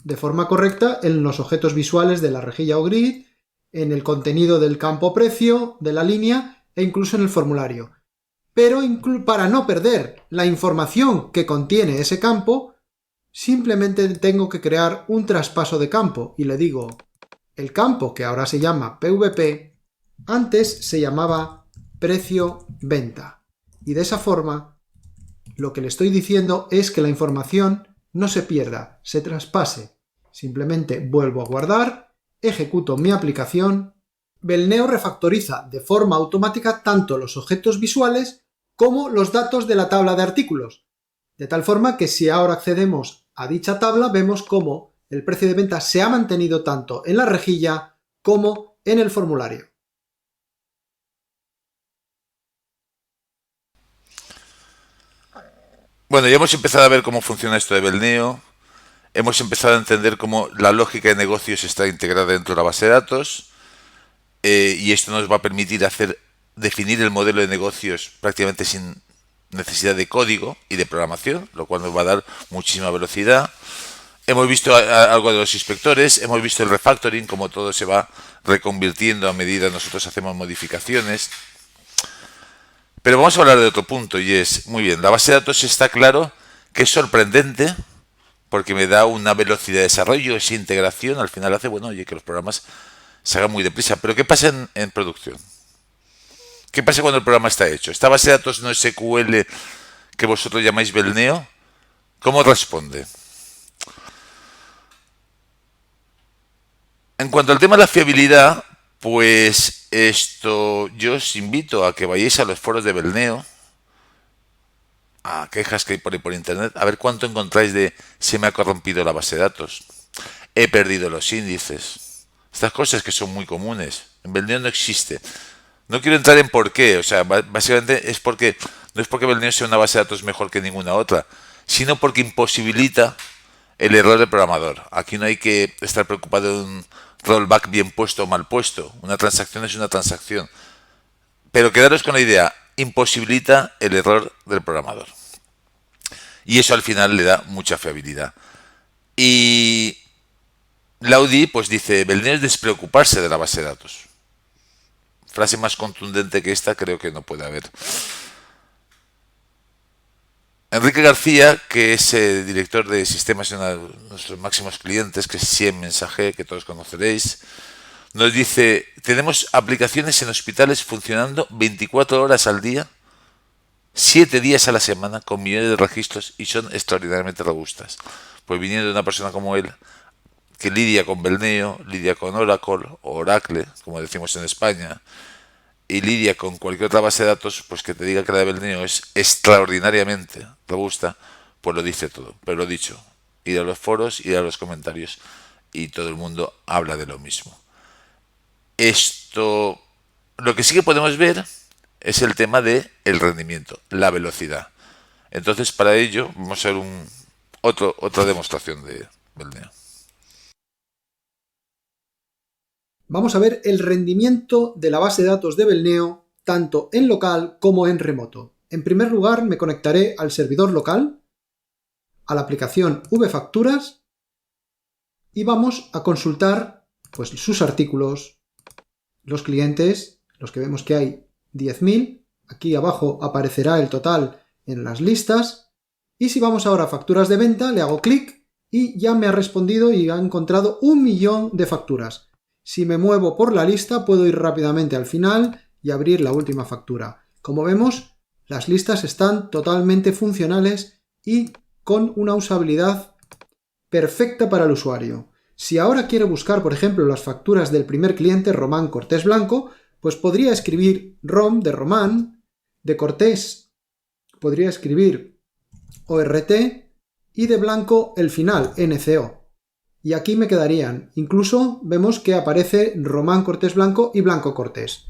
de forma correcta en los objetos visuales de la rejilla o grid, en el contenido del campo precio, de la línea e incluso en el formulario. Pero para no perder la información que contiene ese campo, simplemente tengo que crear un traspaso de campo y le digo, el campo que ahora se llama PVP, antes se llamaba precio venta. Y de esa forma, lo que le estoy diciendo es que la información no se pierda, se traspase. Simplemente vuelvo a guardar, ejecuto mi aplicación. Belneo refactoriza de forma automática tanto los objetos visuales como los datos de la tabla de artículos. De tal forma que si ahora accedemos a dicha tabla, vemos cómo el precio de venta se ha mantenido tanto en la rejilla como en el formulario. Bueno, ya hemos empezado a ver cómo funciona esto de Belneo. Hemos empezado a entender cómo la lógica de negocios está integrada dentro de la base de datos y esto nos va a permitir definir el modelo de negocios prácticamente sin necesidad de código y de programación, lo cual nos va a dar muchísima velocidad. Hemos visto algo de los inspectores, hemos visto el refactoring, cómo todo se va reconvirtiendo a medida que nosotros hacemos modificaciones. Pero vamos a hablar de otro punto y es, muy bien, la base de datos está claro que es sorprendente porque me da una velocidad de desarrollo, esa integración, al final hace, bueno, oye, que los programas se hagan muy deprisa. Pero ¿qué pasa en producción? ¿Qué pasa cuando el programa está hecho? ¿Esta base de datos no SQL que vosotros llamáis Belneo? ¿Cómo responde? En cuanto al tema de la fiabilidad, pues esto yo os invito a que vayáis a los foros de Belneo, a quejas que hay por ahí por internet, a ver cuánto encontráis de se me ha corrompido la base de datos, he perdido los índices, estas cosas que son muy comunes. En Belneo no existe. No quiero entrar en por qué, o sea, básicamente es porque no es porque Belneo sea una base de datos mejor que ninguna otra, sino porque imposibilita el error del programador. Aquí no hay que estar preocupado de un rollback bien puesto o mal puesto. Una transacción es una transacción. Pero quedaros con la idea, imposibilita el error del programador. Y eso al final le da mucha fiabilidad. Y Laudy pues dice, Belneo es despreocuparse de la base de datos. Frase más contundente que esta creo que no puede haber. Enrique García, que es director de sistemas de uno de nuestros máximos clientes, que es Siem Mensaje, que todos conoceréis, nos dice, tenemos aplicaciones en hospitales funcionando 24 horas al día, 7 días a la semana, con millones de registros y son extraordinariamente robustas. Pues viniendo de una persona como él, que lidia con Belneo, lidia con Oracle, o Oracle, como decimos en España, y lidia con cualquier otra base de datos, pues que te diga que la de Belneo es extraordinariamente robusta, pues lo dice todo. Pero lo dicho, ir a los foros, ir a los comentarios, y todo el mundo habla de lo mismo. Esto, lo que sí que podemos ver es el tema de el rendimiento, la velocidad. Entonces, para ello, vamos a ver otra demostración de Belneo. Vamos a ver el rendimiento de la base de datos de Belneo tanto en local como en remoto. En primer lugar, me conectaré al servidor local, a la aplicación VFacturas y vamos a consultar pues, sus artículos, los clientes, los que vemos que hay 10.000. Aquí abajo aparecerá el total en las listas. Y si vamos ahora a facturas de venta, le hago clic y ya me ha respondido y ha encontrado 1.000.000 de facturas. Si me muevo por la lista, puedo ir rápidamente al final y abrir la última factura. Como vemos, las listas están totalmente funcionales y con una usabilidad perfecta para el usuario. Si ahora quiero buscar, por ejemplo, las facturas del primer cliente, Román Cortés Blanco, pues podría escribir ROM de Román, de Cortés podría escribir ORT y de Blanco el final, NCO. Y aquí me quedarían. Incluso vemos que aparece Román Cortés Blanco y Blanco Cortés.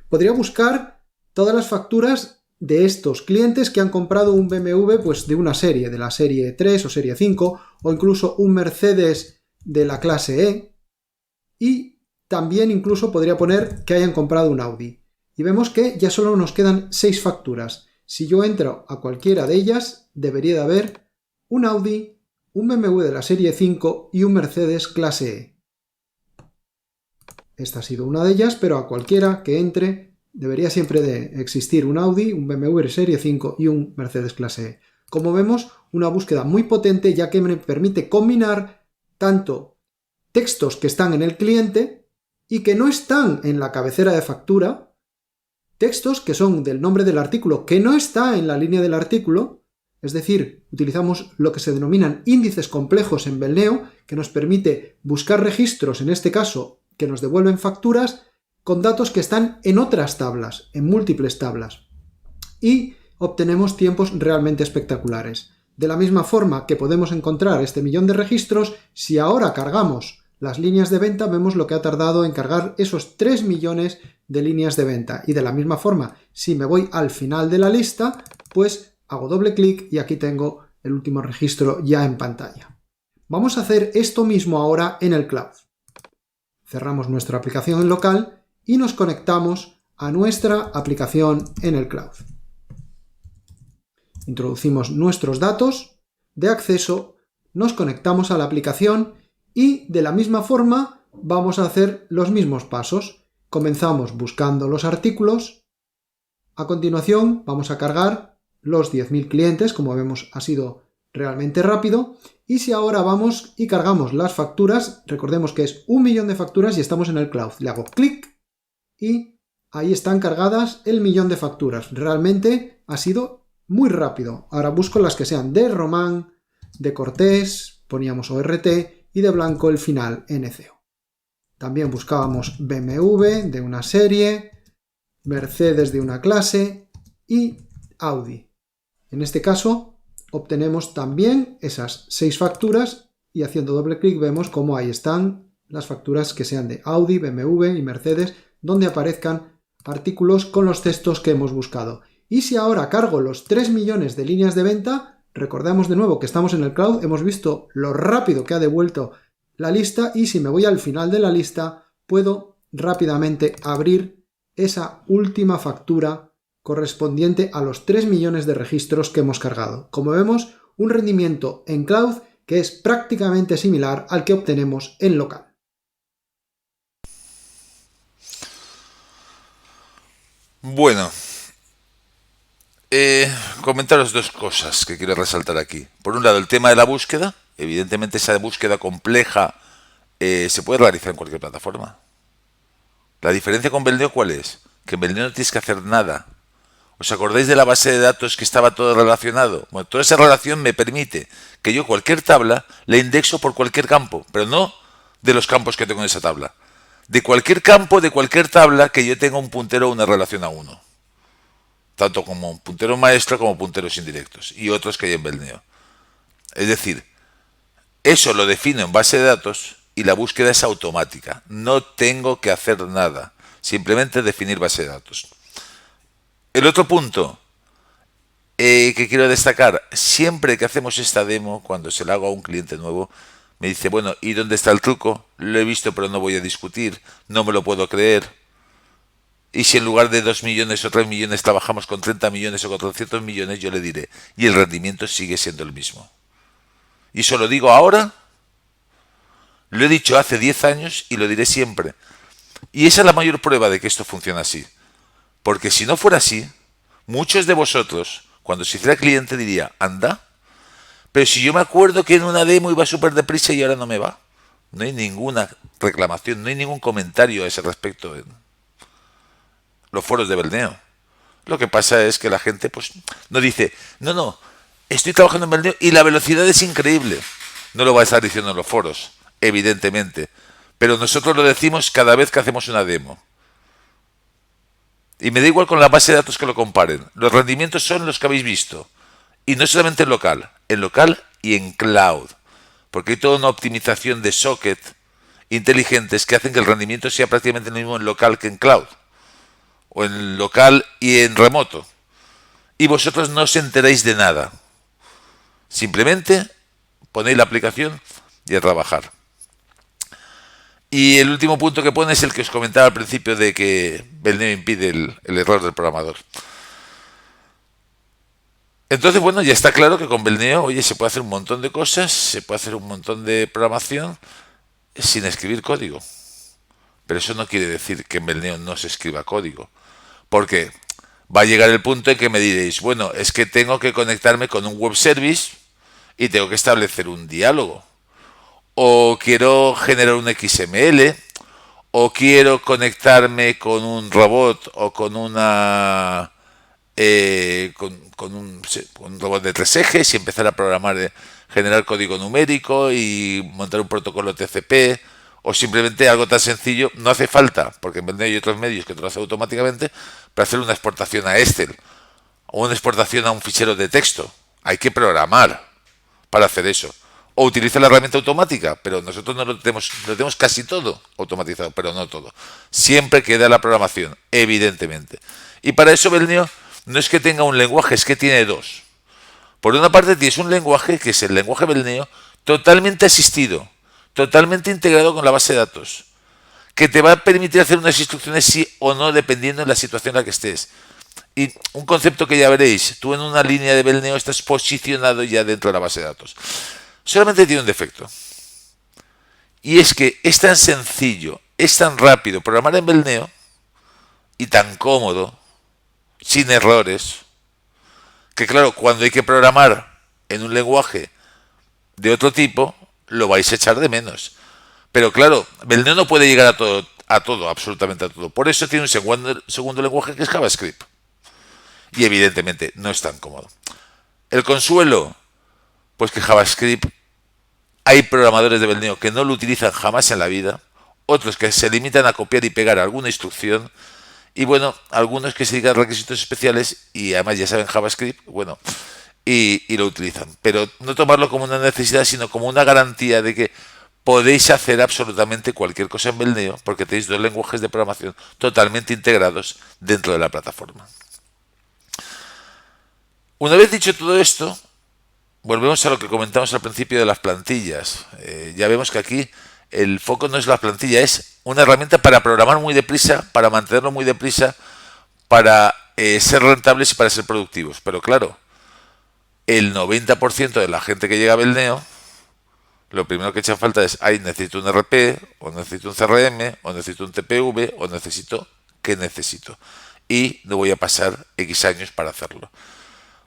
Podría buscar todas las facturas de estos clientes que han comprado un BMW pues de una serie, de la serie 3 o serie 5, o incluso un Mercedes de la clase E. Y también incluso podría poner que hayan comprado un Audi. Y vemos que ya solo nos quedan 6 facturas. Si yo entro a cualquiera de ellas, debería de haber un Audi, un BMW de la serie 5 y un Mercedes clase E. Esta ha sido una de ellas, pero a cualquiera que entre debería siempre de existir un Audi, un BMW de serie 5 y un Mercedes clase E. Como vemos, una búsqueda muy potente ya que me permite combinar tanto textos que están en el cliente y que no están en la cabecera de factura, textos que son del nombre del artículo que no está en la línea del artículo. Es decir, utilizamos lo que se denominan índices complejos en Belneo, que nos permite buscar registros, en este caso, que nos devuelven facturas, con datos que están en otras tablas, en múltiples tablas. Y obtenemos tiempos realmente espectaculares. De la misma forma que podemos encontrar este 1.000.000 de registros, si ahora cargamos las líneas de venta, vemos lo que ha tardado en cargar esos 3 millones de líneas de venta. Y de la misma forma, si me voy al final de la lista, pues hago doble clic y aquí tengo el último registro ya en pantalla. Vamos a hacer esto mismo ahora en el cloud. Cerramos nuestra aplicación en local y nos conectamos a nuestra aplicación en el cloud. Introducimos nuestros datos de acceso, nos conectamos a la aplicación y de la misma forma vamos a hacer los mismos pasos. Comenzamos buscando los artículos. A continuación vamos a cargar los 10.000 clientes, como vemos ha sido realmente rápido. Y si ahora vamos y cargamos las facturas, recordemos que es 1.000.000 de facturas y estamos en el cloud. Le hago clic y ahí están cargadas el 1.000.000 de facturas. Realmente ha sido muy rápido. Ahora busco las que sean de Román, de Cortés, poníamos ORT y de Blanco el final, NCO. También buscábamos BMW de una serie, Mercedes de una clase y Audi. En este caso obtenemos también esas 6 facturas y haciendo doble clic vemos cómo ahí están las facturas que sean de Audi, BMW y Mercedes, donde aparezcan artículos con los textos que hemos buscado. Y si ahora cargo los 3 millones de líneas de venta, recordamos de nuevo que estamos en el cloud, hemos visto lo rápido que ha devuelto la lista y si me voy al final de la lista puedo rápidamente abrir esa última factura correspondiente a los 3 millones de registros que hemos cargado. Como vemos, un rendimiento en cloud que es prácticamente similar al que obtenemos en local. Bueno, comentaros dos cosas que quiero resaltar aquí. Por un lado, el tema de la búsqueda. Evidentemente, esa búsqueda compleja se puede realizar en cualquier plataforma. La diferencia con Beldeo, ¿cuál es? Que en Beldeo no tienes que hacer nada. ¿Os acordáis de la base de datos que estaba todo relacionado? Bueno, toda esa relación me permite que yo cualquier tabla la indexo por cualquier campo, pero no de los campos que tengo en esa tabla. De cualquier campo, de cualquier tabla que yo tenga un puntero o una relación a uno. Tanto como punteros maestro como punteros indirectos y otros que hay en Beldeo. Es decir, eso lo defino en base de datos y la búsqueda es automática. No tengo que hacer nada, simplemente definir base de datos. El otro punto que quiero destacar, siempre que hacemos esta demo, cuando se la hago a un cliente nuevo, me dice, bueno, ¿y dónde está el truco? Lo he visto pero no voy a discutir, no me lo puedo creer. Y si en lugar de 2 millones o 3 millones trabajamos con 30 millones o 400 millones, yo le diré, y el rendimiento sigue siendo el mismo. Y eso lo digo ahora, lo he dicho hace 10 años y lo diré siempre. Y esa es la mayor prueba de que esto funciona así. Porque si no fuera así, muchos de vosotros, cuando se hiciera cliente, diría, anda, pero si yo me acuerdo que en una demo iba súper deprisa y ahora no me va. No hay ninguna reclamación, no hay ningún comentario a ese respecto en los foros de Beldeo. Lo que pasa es que la gente pues no dice, no, estoy trabajando en Beldeo y la velocidad es increíble. No lo va a estar diciendo en los foros, evidentemente. Pero nosotros lo decimos cada vez que hacemos una demo. Y me da igual con la base de datos que lo comparen. Los rendimientos son los que habéis visto. Y no solamente en local y en cloud. Porque hay toda una optimización de socket inteligentes que hacen que el rendimiento sea prácticamente lo mismo en local que en cloud. O en local y en remoto. Y vosotros no os enteráis de nada. Simplemente ponéis la aplicación y a trabajar. Y el último punto que pone es el que os comentaba al principio de que Beldeo impide el error del programador. Entonces, bueno, ya está claro que con Beldeo, oye, se puede hacer un montón de cosas, se puede hacer un montón de programación sin escribir código. Pero eso no quiere decir que en Beldeo no se escriba código. Porque va a llegar el punto en que me diréis, bueno, es que tengo que conectarme con un web service y tengo que establecer un diálogo. O quiero generar un XML, o quiero conectarme con un robot o con una con un robot de 3 ejes y empezar a programar, generar código numérico y montar un protocolo TCP, o simplemente algo tan sencillo. No hace falta, porque en Beldeo hay otros medios que te lo hacen automáticamente, para hacer una exportación a Excel o una exportación a un fichero de texto. Hay que programar para hacer eso. O utiliza la herramienta automática, pero nosotros no lo tenemos casi todo automatizado, pero no todo. Siempre queda la programación, evidentemente. Y para eso Beldeo no es que tenga un lenguaje, es que tiene dos. Por una parte tienes un lenguaje, que es el lenguaje Beldeo, totalmente asistido, totalmente integrado con la base de datos, que te va a permitir hacer unas instrucciones sí o no, dependiendo de la situación en la que estés. Y un concepto que ya veréis, tú en una línea de Beldeo estás posicionado ya dentro de la base de datos. Solamente tiene un defecto. Y es que es tan sencillo, es tan rápido programar en Beldeo y tan cómodo, sin errores, que claro, cuando hay que programar en un lenguaje de otro tipo, lo vais a echar de menos. Pero claro, Beldeo no puede llegar a todo, absolutamente a todo. Por eso tiene un segundo lenguaje que es JavaScript. Y evidentemente no es tan cómodo. El consuelo, pues que JavaScript, hay programadores de Beldeo que no lo utilizan jamás en la vida, otros que se limitan a copiar y pegar alguna instrucción, y bueno, algunos que se dedican a requisitos especiales y además ya saben JavaScript, bueno, y lo utilizan. Pero no tomarlo como una necesidad, sino como una garantía de que podéis hacer absolutamente cualquier cosa en Beldeo, porque tenéis dos lenguajes de programación totalmente integrados dentro de la plataforma. Una vez dicho todo esto, volvemos a lo que comentamos al principio de las plantillas. Ya vemos que aquí el foco no es la plantilla, es una herramienta para programar muy deprisa, para mantenerlo muy deprisa, para ser rentables y para ser productivos. Pero claro, el 90% de la gente que llega a Belneo, lo primero que echa falta es, necesito un RP, o necesito un CRM, o necesito un TPV, o necesito, ¿qué necesito? Y no voy a pasar X años para hacerlo.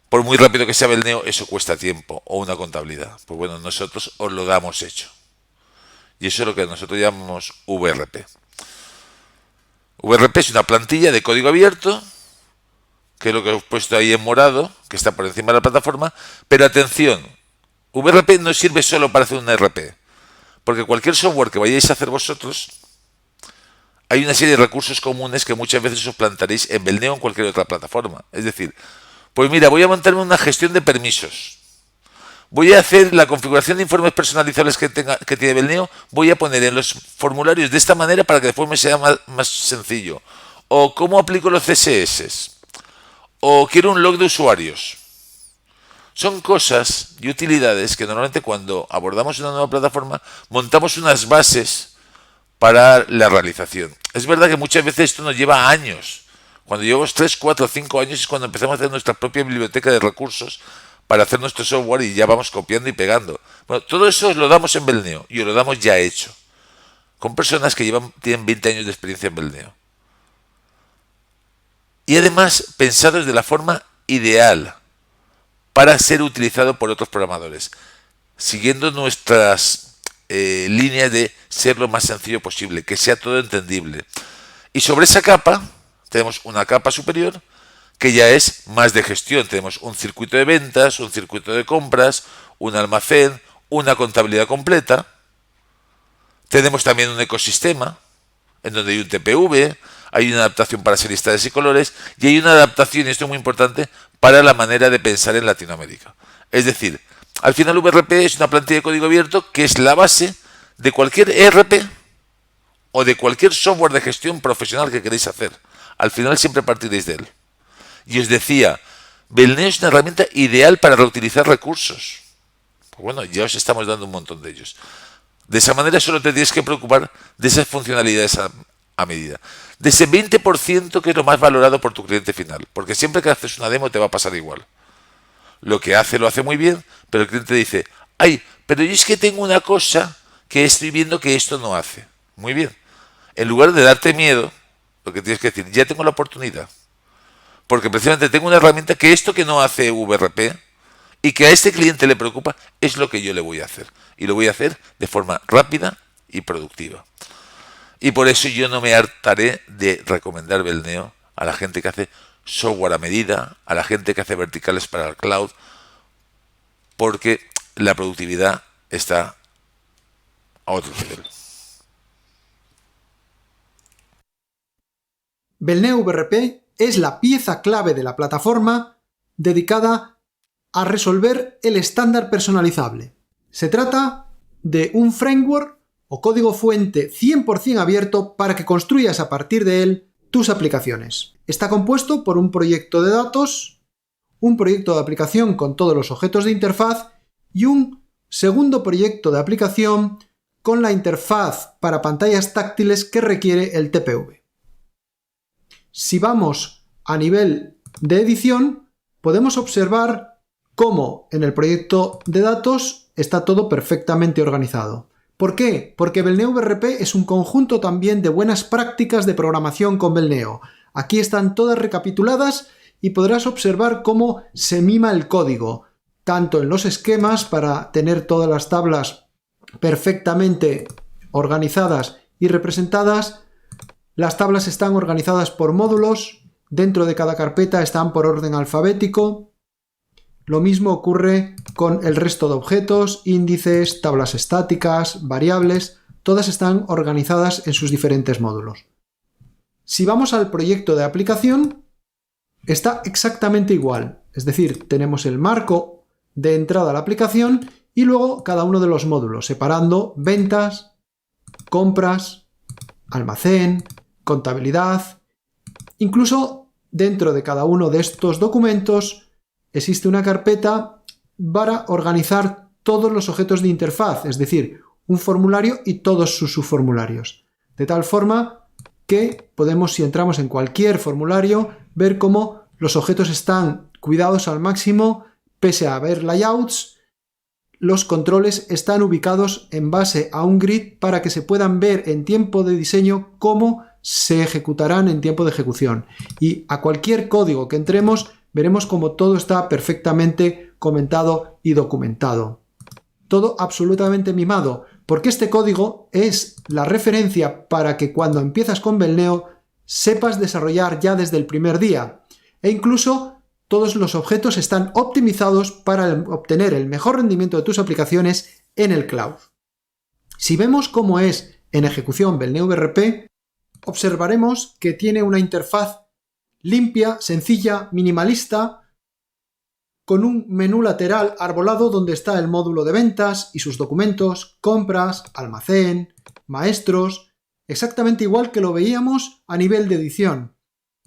Por muy rápido que sea Belneo, eso cuesta tiempo, o una contabilidad. Pues bueno, nosotros os lo damos hecho. Y eso es lo que nosotros llamamos VRP. VRP es una plantilla de código abierto, que es lo que os he puesto ahí en morado, que está por encima de la plataforma, pero atención, VRP no sirve solo para hacer un RP, porque cualquier software que vayáis a hacer vosotros, hay una serie de recursos comunes que muchas veces os plantaréis en Belneo o en cualquier otra plataforma. Es decir, pues mira, voy a montarme una gestión de permisos. Voy a hacer la configuración de informes personalizables que tiene Belneo, voy a poner en los formularios de esta manera para que después me sea más sencillo. O cómo aplico los CSS. O quiero un log de usuarios. Son cosas y utilidades que normalmente cuando abordamos una nueva plataforma montamos unas bases para la realización. Es verdad que muchas veces esto nos lleva años. Cuando llevamos 3, 4, 5 años es cuando empezamos a hacer nuestra propia biblioteca de recursos para hacer nuestro software y ya vamos copiando y pegando. Bueno, todo eso os lo damos en Belneo y os lo damos ya hecho. Con personas que tienen 20 años de experiencia en Belneo. Y además pensados de la forma ideal para ser utilizado por otros programadores, siguiendo nuestras líneas de ser lo más sencillo posible, que sea todo entendible. Y sobre esa capa tenemos una capa superior que ya es más de gestión. Tenemos un circuito de ventas, un circuito de compras, un almacén, una contabilidad completa. Tenemos también un ecosistema en donde hay un TPV, hay una adaptación para seriestades y colores y hay una adaptación, y esto es muy importante, para la manera de pensar en Latinoamérica. Es decir, al final VRP es una plantilla de código abierto que es la base de cualquier ERP o de cualquier software de gestión profesional que queréis hacer. Al final siempre partiréis de él. Y os decía, Belneo es una herramienta ideal para reutilizar recursos. Pues bueno, ya os estamos dando un montón de ellos. De esa manera solo te tienes que preocupar de esas funcionalidades a medida. De ese 20% que es lo más valorado por tu cliente final. Porque siempre que haces una demo te va a pasar igual. Lo que hace lo hace muy bien, pero el cliente dice, pero yo es que tengo una cosa que estoy viendo que esto no hace. Muy bien. En lugar de darte miedo, lo que tienes que decir, ya tengo la oportunidad. Porque precisamente tengo una herramienta que esto que no hace VRP y que a este cliente le preocupa es lo que yo le voy a hacer. Y lo voy a hacer de forma rápida y productiva. Y por eso yo no me hartaré de recomendar Belneo a la gente que hace software a medida, a la gente que hace verticales para el cloud, porque la productividad está a otro nivel. Belneo VRP es la pieza clave de la plataforma dedicada a resolver el estándar personalizable. Se trata de un framework o código fuente 100% abierto para que construyas a partir de él tus aplicaciones. Está compuesto por un proyecto de datos, un proyecto de aplicación con todos los objetos de interfaz y un segundo proyecto de aplicación con la interfaz para pantallas táctiles que requiere el TPV. Si vamos a nivel de edición, podemos observar cómo en el proyecto de datos está todo perfectamente organizado. ¿Por qué? Porque Belneo VRP es un conjunto también de buenas prácticas de programación con Belneo. Aquí están todas recapituladas y podrás observar cómo se mima el código, tanto en los esquemas para tener todas las tablas perfectamente organizadas y representadas. Las tablas están organizadas por módulos, dentro de cada carpeta están por orden alfabético. Lo mismo ocurre con el resto de objetos, índices, tablas estáticas, variables, todas están organizadas en sus diferentes módulos. Si vamos al proyecto de aplicación, está exactamente igual, es decir, tenemos el marco de entrada a la aplicación y luego cada uno de los módulos, separando ventas, compras, almacén, contabilidad. Incluso dentro de cada uno de estos documentos existe una carpeta para organizar todos los objetos de interfaz, es decir, un formulario y todos sus subformularios. De tal forma que podemos, si entramos en cualquier formulario, ver cómo los objetos están cuidados al máximo pese a haber layouts, los controles están ubicados en base a un grid para que se puedan ver en tiempo de diseño cómo se ejecutarán en tiempo de ejecución. Y a cualquier código que entremos, veremos cómo todo está perfectamente comentado y documentado. Todo absolutamente mimado, porque este código es la referencia para que cuando empiezas con Belneo sepas desarrollar ya desde el primer día. E incluso todos los objetos están optimizados para obtener el mejor rendimiento de tus aplicaciones en el cloud. Si vemos cómo es en ejecución Belneo VRP, observaremos que tiene una interfaz limpia, sencilla, minimalista, con un menú lateral arbolado donde está el módulo de ventas y sus documentos, compras, almacén, maestros, exactamente igual que lo veíamos a nivel de edición.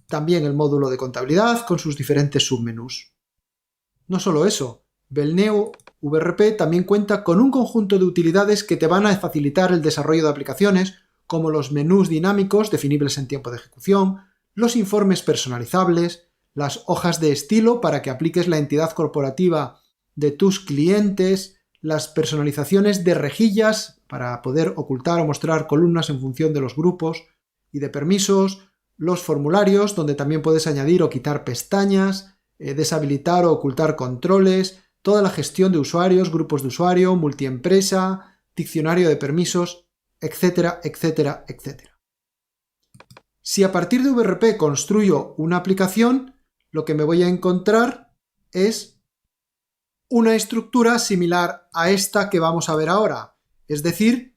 También el módulo de contabilidad con sus diferentes submenús. No solo eso, Belneo VRP también cuenta con un conjunto de utilidades que te van a facilitar el desarrollo de aplicaciones, como los menús dinámicos definibles en tiempo de ejecución, los informes personalizables, las hojas de estilo para que apliques la entidad corporativa de tus clientes, las personalizaciones de rejillas para poder ocultar o mostrar columnas en función de los grupos y de permisos, los formularios donde también puedes añadir o quitar pestañas, deshabilitar o ocultar controles, toda la gestión de usuarios, grupos de usuario, multiempresa, diccionario de permisos, etcétera, etcétera, etcétera. Si a partir de VRP construyo una aplicación, lo que me voy a encontrar es una estructura similar a esta que vamos a ver ahora, es decir,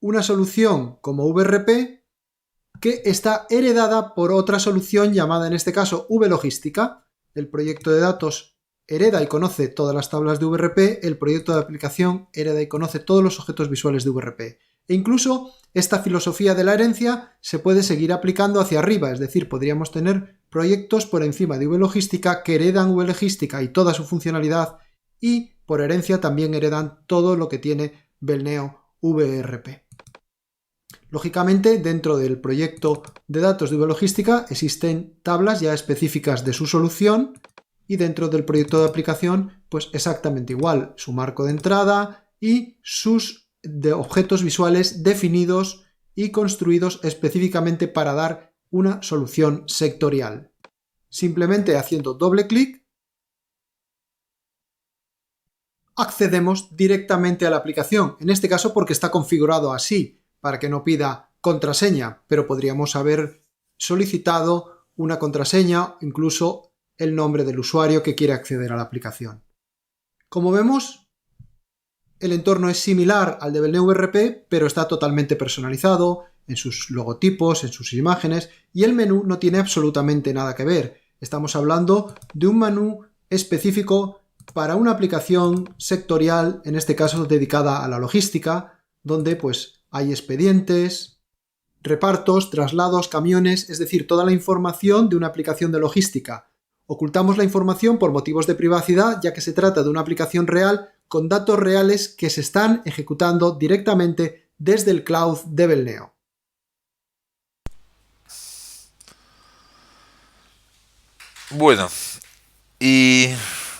una solución como VRP que está heredada por otra solución llamada en este caso VLogística. El proyecto de datos hereda y conoce todas las tablas de VRP, el proyecto de aplicación hereda y conoce todos los objetos visuales de VRP. E incluso esta filosofía de la herencia se puede seguir aplicando hacia arriba, es decir, podríamos tener proyectos por encima de VLogística que heredan VLogística y toda su funcionalidad y por herencia también heredan todo lo que tiene Belneo VRP. Lógicamente, dentro del proyecto de datos de VLogística existen tablas ya específicas de su solución y dentro del proyecto de aplicación, pues exactamente igual, su marco de entrada y sus objetos visuales definidos y construidos específicamente para dar una solución sectorial. Simplemente haciendo doble clic, accedemos directamente a la aplicación, en este caso porque está configurado así, para que no pida contraseña, pero podríamos haber solicitado una contraseña, incluso el nombre del usuario que quiere acceder a la aplicación. Como vemos, el entorno es similar al de Belneo VRP, pero está totalmente personalizado en sus logotipos, en sus imágenes, y el menú no tiene absolutamente nada que ver. Estamos hablando de un menú específico para una aplicación sectorial, en este caso dedicada a la logística, donde pues hay expedientes, repartos, traslados, camiones, es decir, toda la información de una aplicación de logística. Ocultamos la información por motivos de privacidad, ya que se trata de una aplicación real con datos reales que se están ejecutando directamente desde el cloud de Belneo. Bueno, y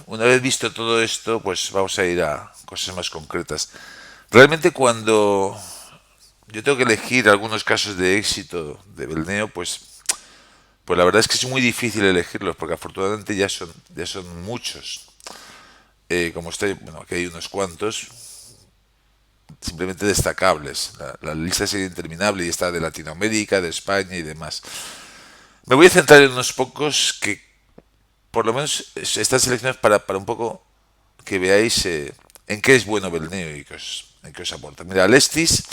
una vez visto todo esto, pues vamos a ir a cosas más concretas. Realmente cuando yo tengo que elegir algunos casos de éxito de Belneo, pues la verdad es que es muy difícil elegirlos, porque afortunadamente ya son muchos. Como aquí hay unos cuantos, simplemente destacables. La lista sería interminable y está de Latinoamérica, de España y demás. Me voy a centrar en unos pocos que por lo menos están seleccionados para un poco que veáis en qué es bueno Belneo y en qué os aporta. Mira, Alestis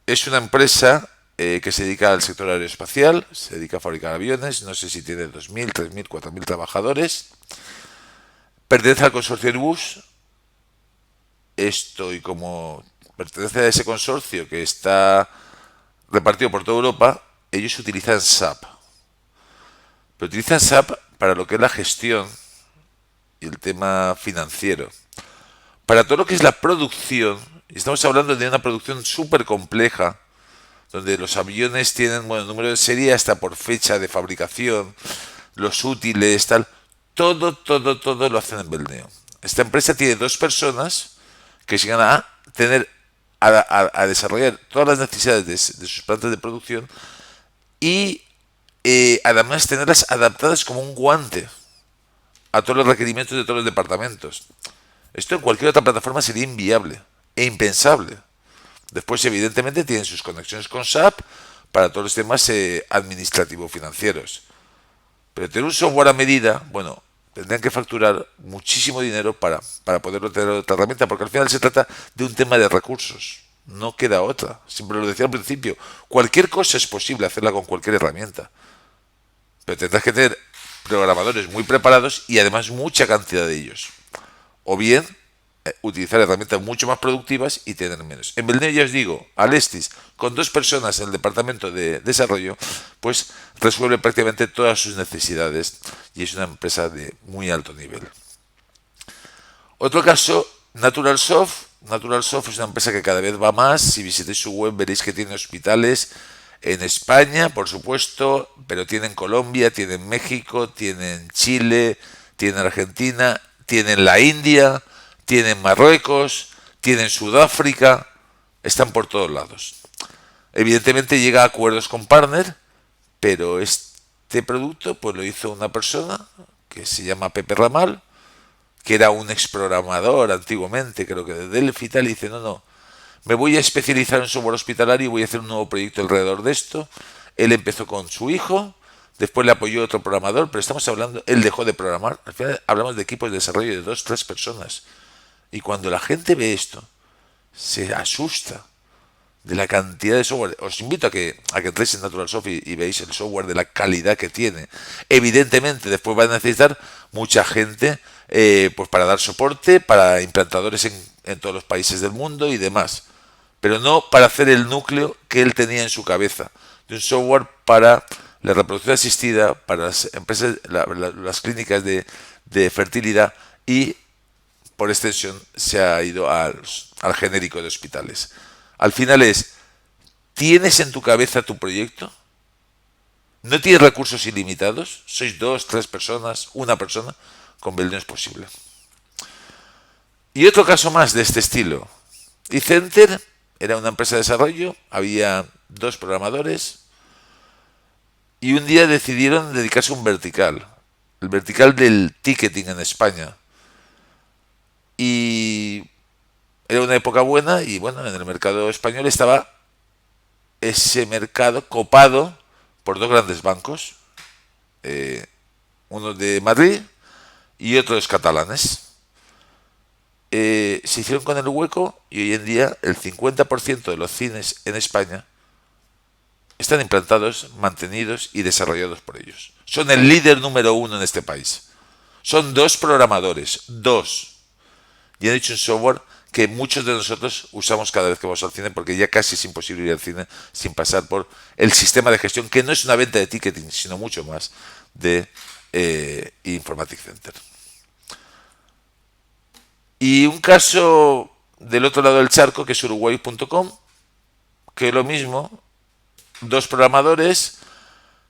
es una empresa que se dedica al sector aeroespacial, se dedica a fabricar aviones, no sé si tiene 2.000, 3.000, 4.000 trabajadores. Pertenece al consorcio Airbus. Y como pertenece a ese consorcio que está repartido por toda Europa, ellos utilizan SAP. Pero utilizan SAP para lo que es la gestión y el tema financiero. Para todo lo que es la producción, y estamos hablando de una producción súper compleja, donde los aviones tienen número de serie hasta por fecha de fabricación, los útiles, tal. todo lo hacen en Belneo. Esta empresa tiene 2 personas que se van a tener a desarrollar todas las necesidades de sus plantas de producción y además tenerlas adaptadas como un guante a todos los requerimientos de todos los departamentos. Esto en cualquier otra plataforma sería inviable e impensable. Después, evidentemente, tienen sus conexiones con SAP para todos los temas administrativo-financieros. Pero tener un software a medida, bueno, tendrían que facturar muchísimo dinero para poderlo tener otra herramienta, porque al final se trata de un tema de recursos. No queda otra. Siempre lo decía al principio. Cualquier cosa es posible hacerla con cualquier herramienta. Pero tendrás que tener programadores muy preparados y además mucha cantidad de ellos. O bien utilizar herramientas mucho más productivas y tener menos. En Belneo, ya os digo, Alestis, con 2 personas en el departamento de desarrollo, pues resuelve prácticamente todas sus necesidades y es una empresa de muy alto nivel. Otro caso, Naturalsoft. Naturalsoft es una empresa que cada vez va más. Si visitáis su web veréis que tiene hospitales en España, por supuesto, pero tiene en Colombia, tiene en México, tiene en Chile, tiene en Argentina, tiene en la India, tiene en Marruecos, tiene en Sudáfrica, están por todos lados. Evidentemente llega a acuerdos con partner, pero este producto pues lo hizo una persona que se llama Pepe Ramal, que era un exprogramador antiguamente, creo que de Delphi y tal, y dice, no, me voy a especializar en software hospitalario y voy a hacer un nuevo proyecto alrededor de esto. Él empezó con su hijo, después le apoyó otro programador, pero estamos hablando, él dejó de programar, al final hablamos de equipos de desarrollo de 2, 3 personas. Y cuando la gente ve esto, se asusta de la cantidad de software. Os invito a que entréis en Naturalsoft y veáis el software de la calidad que tiene. Evidentemente, después van a necesitar mucha gente pues para dar soporte, para implantadores en todos los países del mundo y demás. Pero no para hacer el núcleo que él tenía en su cabeza, de un software para la reproducción asistida, para las empresas, las clínicas de fertilidad y por extensión se ha ido al genérico de hospitales. Al final es, ¿tienes en tu cabeza tu proyecto? ¿No tienes recursos ilimitados? ¿Sois 2, 3 personas, una persona? Con Belneo es posible. Y otro caso más de este estilo. eCenter era una empresa de desarrollo, había 2 programadores y un día decidieron dedicarse a un vertical, el vertical del ticketing en España. Y era una época buena y bueno, en el mercado español estaba ese mercado copado por 2 grandes bancos, uno de Madrid y otros catalanes. Se hicieron con el hueco y hoy en día el 50% de los cines en España están implantados, mantenidos y desarrollados por ellos. Son el líder número 1 en este país. Son 2 programadores, 2. Y han hecho un software que muchos de nosotros usamos cada vez que vamos al cine, porque ya casi es imposible ir al cine sin pasar por el sistema de gestión, que no es una venta de ticketing, sino mucho más de Informatic Center. Y un caso del otro lado del charco, que es Uruguay.com, que es lo mismo, 2 programadores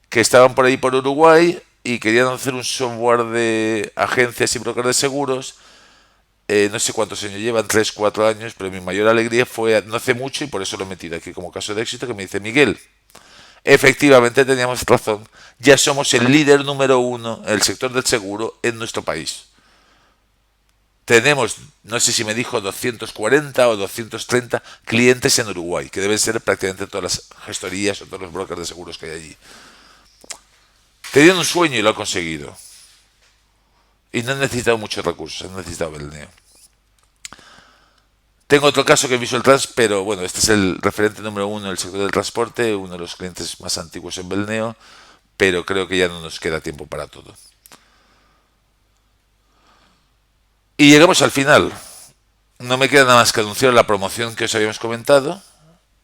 que estaban por ahí por Uruguay y querían hacer un software de agencias y brokers de seguros. No sé cuántos años llevan, 3, 4 años, pero mi mayor alegría fue no hace mucho, y por eso lo he metido aquí como caso de éxito, que me dice, Miguel, efectivamente teníamos razón, ya somos el líder número 1 en el sector del seguro en nuestro país. Tenemos, no sé si me dijo 240 o 230 clientes en Uruguay, que deben ser prácticamente todas las gestorías o todos los brokers de seguros que hay allí. Tenían un sueño y lo han conseguido. Y no han necesitado muchos recursos, han necesitado Belneo. Tengo otro caso que es Visual Trans, pero bueno, este es el referente número 1 del sector del transporte, uno de los clientes más antiguos en Belneo, pero creo que ya no nos queda tiempo para todo. Y llegamos al final. No me queda nada más que anunciar la promoción que os habíamos comentado.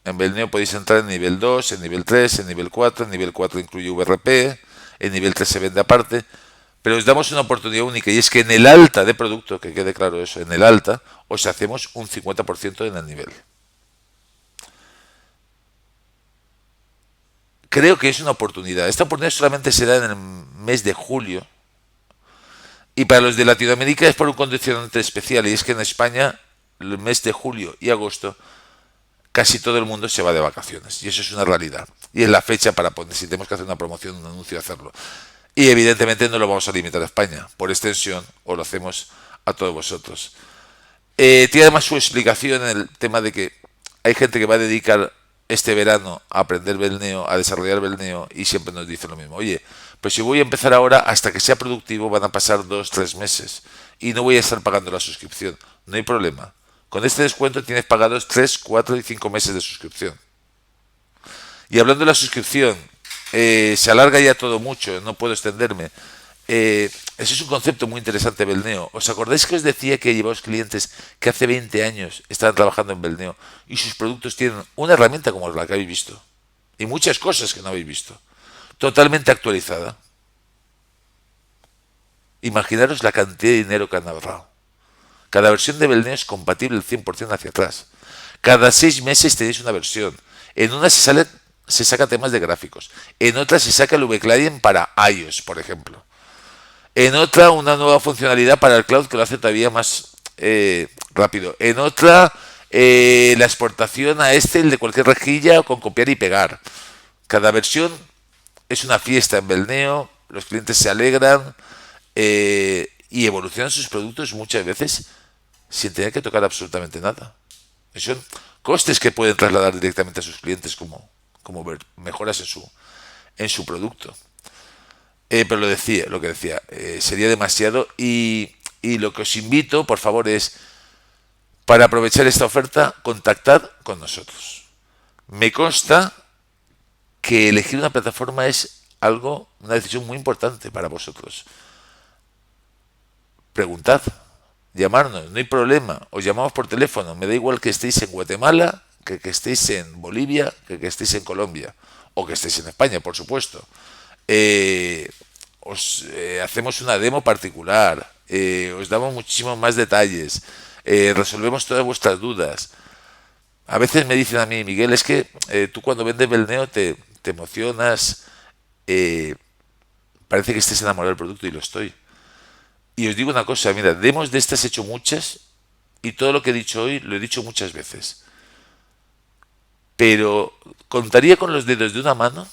En Belneo podéis entrar en nivel 2, en nivel 3, en nivel 4. En nivel 4 incluye VRP, en nivel 3 se vende aparte. Pero os damos una oportunidad única, y es que en el alta de producto, que quede claro eso, en el alta, os hacemos un 50% en el nivel. Creo que es una oportunidad. Esta oportunidad solamente se da en el mes de julio, Y para los de Latinoamérica es por un condicionante especial, y es que en España, el mes de julio y agosto, casi todo el mundo se va de vacaciones. Y eso es una realidad. Y es la fecha para poner, si tenemos que hacer una promoción, un anuncio, hacerlo. Y evidentemente no lo vamos a limitar a España. Por extensión, o lo hacemos a todos vosotros. Tiene además su explicación en el tema de que hay gente que va a dedicar este verano a aprender Belneo, a desarrollar Belneo, y siempre nos dice lo mismo. Oye, pues si voy a empezar ahora, hasta que sea productivo van a pasar 2 o 3 meses y no voy a estar pagando la suscripción. No hay problema. Con este descuento tienes pagados 3, 4 y 5 meses de suscripción. Y hablando de la suscripción, se alarga ya todo mucho, no puedo extenderme. Ese es un concepto muy interesante, Belneo. ¿Os acordáis que os decía que llevaos clientes que hace 20 años estaban trabajando en Belneo y sus productos tienen una herramienta como la que habéis visto? Y muchas cosas que no habéis visto. Totalmente actualizada. Imaginaros la cantidad de dinero que han ahorrado. Cada versión de Belneo es compatible el 100% hacia atrás. Cada 6 meses tenéis una versión. En una se saca temas de gráficos. En otra se saca el VClient para iOS, por ejemplo. En otra, una nueva funcionalidad para el cloud que lo hace todavía más rápido. En otra, la exportación a Excel de cualquier rejilla con copiar y pegar. Cada versión es una fiesta en Belneo, los clientes se alegran y evolucionan sus productos muchas veces sin tener que tocar absolutamente nada. Son costes que pueden trasladar directamente a sus clientes como mejoras en su producto. Pero lo que decía, sería demasiado y lo que os invito, por favor, es para aprovechar esta oferta, contactad con nosotros. Me consta que elegir una plataforma es una decisión muy importante para vosotros. Preguntad, llamarnos, no hay problema, os llamamos por teléfono, me da igual que estéis en Guatemala, que estéis en Bolivia, que estéis en Colombia, o que estéis en España, por supuesto. Hacemos una demo particular, os damos muchísimos más detalles, resolvemos todas vuestras dudas. A veces me dicen a mí, Miguel, es que tú cuando vendes Belneo te emocionas, parece que estés enamorado del producto y lo estoy. Y os digo una cosa, mira, demos de estas he hecho muchas y todo lo que he dicho hoy lo he dicho muchas veces. Pero contaría con los dedos de una mano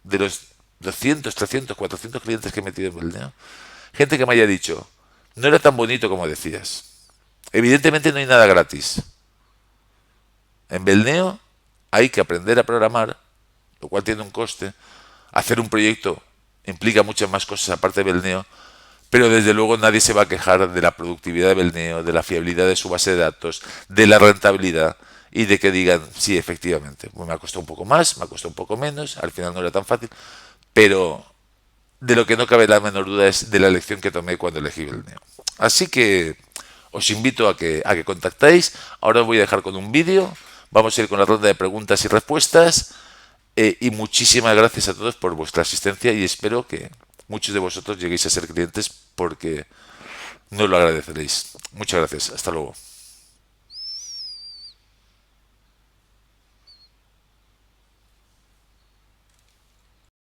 de los 200, 300, 400 clientes que he metido en Belneo. Gente que me haya dicho, no era tan bonito como decías. Evidentemente no hay nada gratis. En Belneo hay que aprender a programar, lo cual tiene un coste. Hacer un proyecto implica muchas más cosas aparte de Belneo, pero desde luego nadie se va a quejar de la productividad de Belneo, de la fiabilidad de su base de datos, de la rentabilidad y de que digan, sí, efectivamente, pues me ha costado un poco más, me ha costado un poco menos, al final no era tan fácil, pero de lo que no cabe la menor duda es de la elección que tomé cuando elegí Belneo. Así que os invito a que contactéis. Ahora os voy a dejar con un vídeo, vamos a ir con la ronda de preguntas y respuestas. Y muchísimas gracias a todos por vuestra asistencia y espero que muchos de vosotros lleguéis a ser clientes porque nos lo agradeceréis. Muchas gracias. Hasta luego.